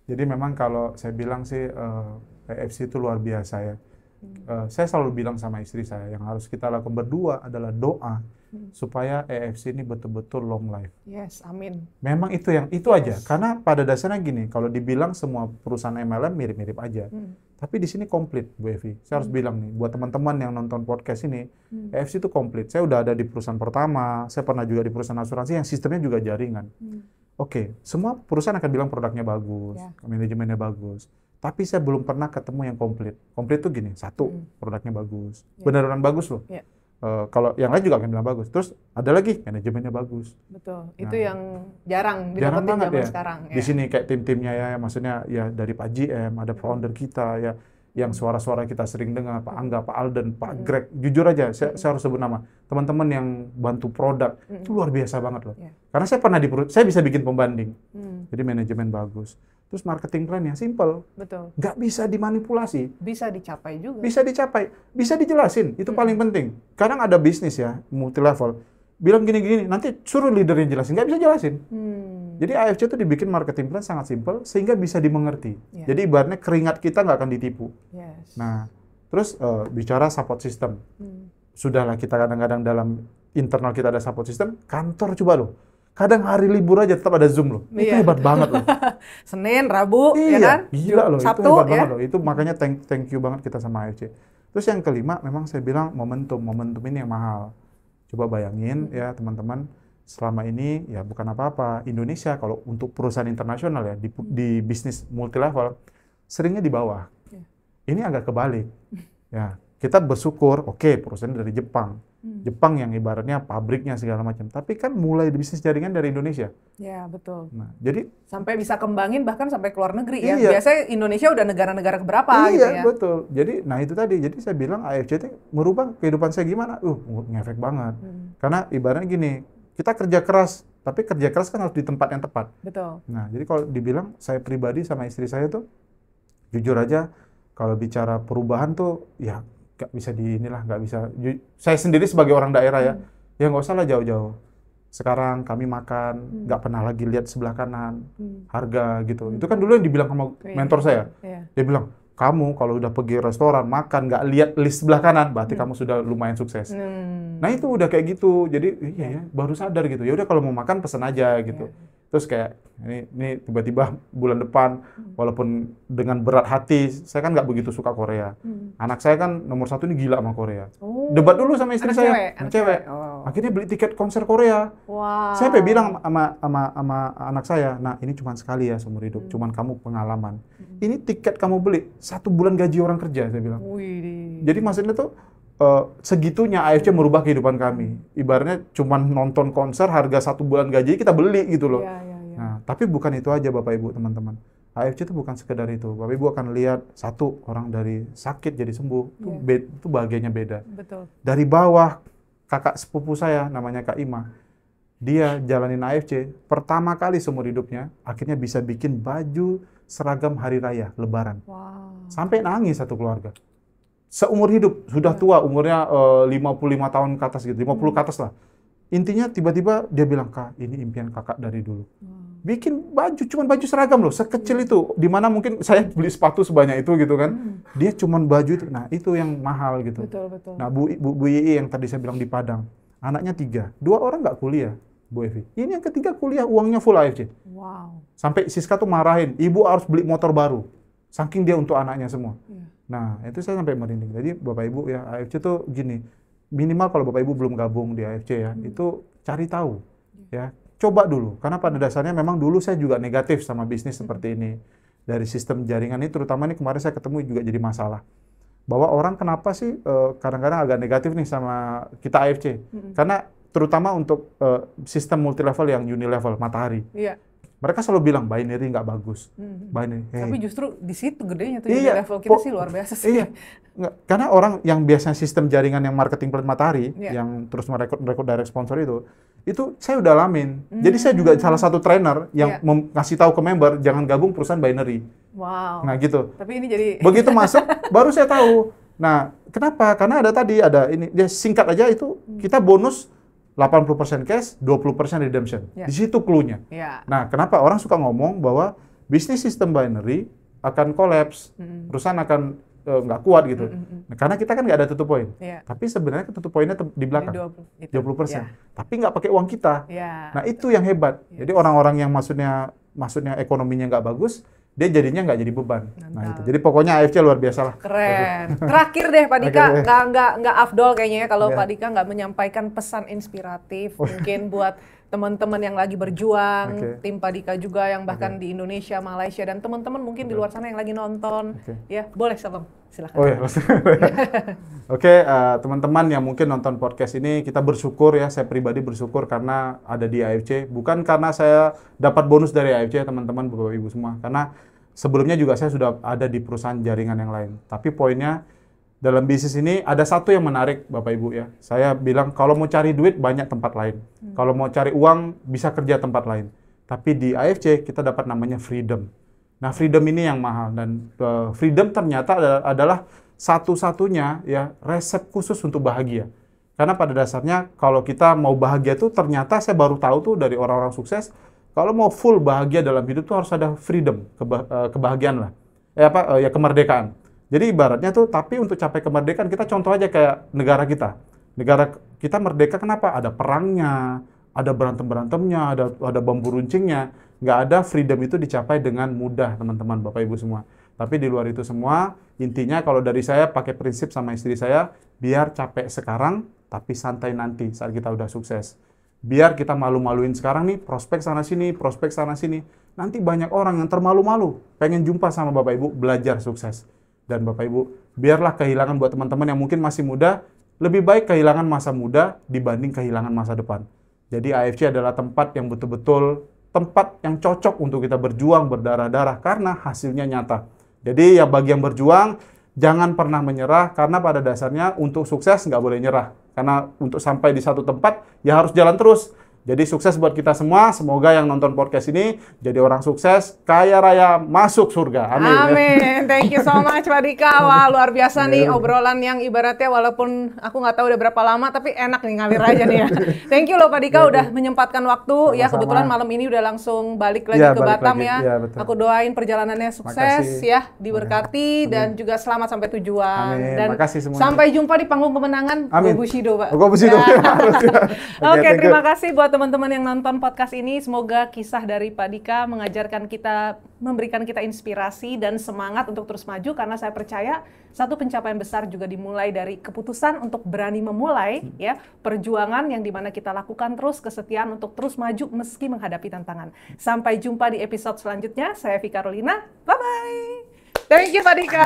Jadi memang kalau saya bilang sih, AFC itu luar biasa ya. Saya selalu bilang sama istri saya, yang harus kita lakukan berdua adalah doa supaya AFC ini betul-betul long life. Yes, amin. Memang itu aja. Karena pada dasarnya gini, kalau dibilang semua perusahaan MLM mirip-mirip aja. Tapi di sini komplit, Bu Evi. Saya harus bilang nih, buat teman-teman yang nonton podcast ini, AFC itu komplit. Saya udah ada di perusahaan pertama, saya pernah juga di perusahaan asuransi yang sistemnya juga jaringan. Oke, semua perusahaan akan bilang produknya bagus, manajemennya bagus. Tapi saya belum pernah ketemu yang komplit. Komplit tuh gini, satu, produknya bagus. Beneran bagus loh. Kalau yang lain juga akan bilang bagus. Terus ada lagi, manajemennya bagus. Betul, itu yang jarang jarang didapetin banget zaman ya. sekarang. Di sini kayak tim-timnya ya, maksudnya ya dari Pak GM, ada founder kita ya, yang suara-suara kita sering dengar, Pak Angga, Pak Alden, Pak Greg. Jujur aja, saya harus sebut nama. Teman-teman yang bantu produk, itu luar biasa banget loh. Karena saya pernah saya bisa bikin pembanding. Jadi manajemen bagus. Terus marketing plan-nya simple. Betul. Nggak bisa dimanipulasi. Bisa dicapai juga. Bisa dicapai. Bisa dijelasin. Itu paling penting. Kadang ada bisnis ya, multi level. Bilang gini-gini, nanti suruh leadernya jelasin. Nggak bisa jelasin. Jadi AFC itu dibikin marketing plan sangat simple, sehingga bisa dimengerti. Jadi ibaratnya keringat kita nggak akan ditipu. Nah, terus bicara support system. Sudahlah kita kadang-kadang dalam internal kita ada support system, kantor coba loh. Kadang hari libur aja tetap ada Zoom loh. Itu hebat banget loh. Senin, Rabu, ya kan? Gila loh, Sabtu, itu hebat ya? banget loh. Itu makanya thank you banget kita sama AFC. Terus yang kelima, memang saya bilang momentum ini yang mahal. Coba bayangin ya teman-teman, selama ini ya bukan apa-apa. Indonesia kalau untuk perusahaan internasional ya, di bisnis multi level, seringnya di bawah. Ini agak kebalik. Ya, kita bersyukur, oke, perusahaan dari Jepang. Jepang yang ibaratnya pabriknya segala macam. Tapi kan mulai bisnis jaringan dari Indonesia. Ya, betul. Nah, jadi sampai bisa kembangin bahkan sampai keluar negeri ya. Iya. Biasanya Indonesia udah negara-negara keberapa gitu ya. Iya, betul. Jadi, nah itu tadi. Jadi saya bilang AFC itu merubah kehidupan saya gimana? Ngefek banget. Karena ibaratnya gini, kita kerja keras, tapi kerja keras kan harus di tempat yang tepat. Betul. Nah, jadi kalau dibilang saya pribadi sama istri saya tuh, jujur aja, kalau bicara perubahan tuh, ya nggak bisa nggak bisa. Saya sendiri sebagai orang daerah ya nggak usah lah jauh-jauh. Sekarang kami makan, nggak pernah lagi lihat sebelah kanan, harga gitu. Itu kan dulu yang dibilang sama mentor saya. Dia bilang, kamu kalau udah pergi restoran, makan, nggak lihat list sebelah kanan, berarti kamu sudah lumayan sukses. Nah itu udah kayak gitu, jadi iya ya, baru sadar gitu. Ya udah kalau mau makan pesen aja gitu. Terus kayak ini tiba-tiba bulan depan, walaupun dengan berat hati, saya kan nggak begitu suka Korea. Anak saya kan nomor 1 ini gila sama Korea. Debat dulu sama istri saya, cewek. Akhirnya beli tiket konser Korea. Saya sampai bilang sama anak saya, nah ini cuma sekali ya seumur hidup, cuman kamu pengalaman. Ini tiket kamu beli 1 bulan gaji orang kerja, saya bilang. Jadi maksudnya tuh segitunya AFC merubah kehidupan kami. Ibaratnya cuman nonton konser harga 1 bulan gaji kita beli gitu loh. Nah, tapi bukan itu aja Bapak Ibu teman-teman. AFC itu bukan sekedar itu. Bapak Ibu akan lihat satu orang dari sakit jadi sembuh, itu bahagianya beda. Betul. Dari bawah, kakak sepupu saya namanya Kak Ima, dia jalanin AFC pertama kali seumur hidupnya, akhirnya bisa bikin baju seragam hari raya Lebaran. Sampai nangis satu keluarga. Seumur hidup, sudah tua, umurnya 55 tahun ke atas gitu, 50 ke atas lah. Intinya tiba-tiba dia bilang, Kak, ini impian kakak dari dulu. Bikin baju, cuman baju seragam loh, sekecil itu. Dimana mungkin saya beli sepatu sebanyak itu gitu kan. Dia cuman baju itu, nah itu yang mahal gitu. Betul. Nah Bu Yii yang tadi saya bilang di Padang, anaknya 3, 2 orang nggak kuliah, Bu Evi. Ini yang ketiga kuliah, uangnya full AFC. Sampai Siska tuh marahin, ibu harus beli motor baru. Saking dia untuk anaknya semua. Nah, itu saya sampai merinding. Jadi Bapak Ibu ya, AFC tuh gini, minimal kalau Bapak Ibu belum gabung di AFC ya, itu cari tahu ya. Coba dulu, karena pada dasarnya memang dulu saya juga negatif sama bisnis seperti ini. Dari sistem jaringan ini, terutama ini kemarin saya ketemu juga jadi masalah. Bahwa orang kenapa sih kadang-kadang agak negatif nih sama kita AFC. Karena terutama untuk sistem multilevel yang unilevel, Matahari. Mereka selalu bilang binary nggak bagus. Binary. Tapi justru di situ gedenya tuh level kita sih luar biasa sih. Iya. Nggak, karena orang yang biasanya sistem jaringan yang marketing plan Matahari, yang terus merekrut direct sponsor itu saya udah alamin. Jadi saya juga salah satu trainer yang ngasih tahu ke member jangan gabung perusahaan binary. Nah gitu. Tapi ini jadi begitu masuk baru saya tahu. Nah kenapa? Karena ada ini dia singkat aja itu kita bonus 80% cash, 20% redemption. Di situ clue-nya. Nah, kenapa orang suka ngomong bahwa bisnis sistem binary akan collapse, perusahaan akan nggak kuat gitu. Nah, karena kita kan nggak ada tutup poin. Tapi sebenarnya tutup poinnya di belakang, 20%. Tapi nggak pakai uang kita. Nah, itu yang hebat. Jadi orang-orang yang maksudnya ekonominya nggak bagus, dia jadinya nggak jadi beban. Nah itu. Jadi pokoknya AFC luar biasa lah. Keren. Terakhir deh Pak Dika, nggak afdol kayaknya ya kalau Pak Dika nggak menyampaikan pesan inspiratif mungkin buat teman-teman yang lagi berjuang, tim Pak Dika juga yang bahkan di Indonesia, Malaysia dan teman-teman mungkin di luar sana yang lagi nonton. Ya boleh Salam, silakan. Teman-teman yang mungkin nonton podcast ini, kita bersyukur ya, saya pribadi bersyukur karena ada di AFC. Bukan karena saya dapat bonus dari AFC teman-teman, Bapak Ibu semua. Karena sebelumnya juga saya sudah ada di perusahaan jaringan yang lain. Tapi poinnya, dalam bisnis ini ada satu yang menarik Bapak Ibu ya. Saya bilang kalau mau cari duit banyak tempat lain. Kalau mau cari uang bisa kerja tempat lain. Tapi di AFC kita dapat namanya freedom. Nah freedom ini yang mahal. Dan freedom ternyata adalah satu-satunya ya resep khusus untuk bahagia. Karena pada dasarnya kalau kita mau bahagia tuh ternyata saya baru tahu tuh dari orang-orang sukses, kalau mau full bahagia dalam hidup tuh harus ada freedom, kebahagiaan lah. Kemerdekaan. Jadi ibaratnya tuh, tapi untuk capai kemerdekaan kita contoh aja kayak negara kita. Negara kita merdeka kenapa? Ada perangnya, ada berantem-berantemnya, ada bambu runcingnya. Nggak ada freedom itu dicapai dengan mudah teman-teman, Bapak Ibu semua. Tapi di luar itu semua, intinya kalau dari saya pakai prinsip sama istri saya, biar capek sekarang, tapi santai nanti saat kita udah sukses. Biar kita malu-maluin sekarang nih, prospek sana sini. Nanti banyak orang yang termalu-malu, pengen jumpa sama Bapak Ibu, belajar sukses. Dan Bapak Ibu, biarlah kehilangan buat teman-teman yang mungkin masih muda, lebih baik kehilangan masa muda dibanding kehilangan masa depan. Jadi AFC adalah tempat yang betul-betul, tempat yang cocok untuk kita berjuang, berdarah-darah, karena hasilnya nyata. Jadi ya bagi yang berjuang, jangan pernah menyerah, karena pada dasarnya untuk sukses nggak boleh nyerah. Karena untuk sampai di satu tempat, ya harus jalan terus. Jadi sukses buat kita semua, semoga yang nonton podcast ini jadi orang sukses, kaya raya, masuk surga. Amin. Amin. Thank you so much Pak Dika. Wah luar biasa nih obrolan yang ibaratnya walaupun aku nggak tahu udah berapa lama, tapi enak nih ngalir aja nih ya. Thank you loh Pak Dika udah menyempatkan waktu. Ya kebetulan malam ini udah langsung balik lagi ke Batam ya. Aku doain perjalanannya sukses ya, diberkati dan juga selamat sampai tujuan. Amin. Dan sampai jumpa di panggung kemenangan. Go Bushido Pak. Go Bushido. Oke, terima kasih buat teman-teman yang nonton podcast ini. Semoga kisah dari Pak Dika mengajarkan kita, memberikan kita inspirasi dan semangat untuk terus maju, karena saya percaya satu pencapaian besar juga dimulai dari keputusan untuk berani memulai ya perjuangan yang dimana kita lakukan terus, kesetiaan untuk terus maju meski menghadapi tantangan. Sampai jumpa di episode selanjutnya. Saya Evi Carolina. Bye bye. Thank you Pak Dika.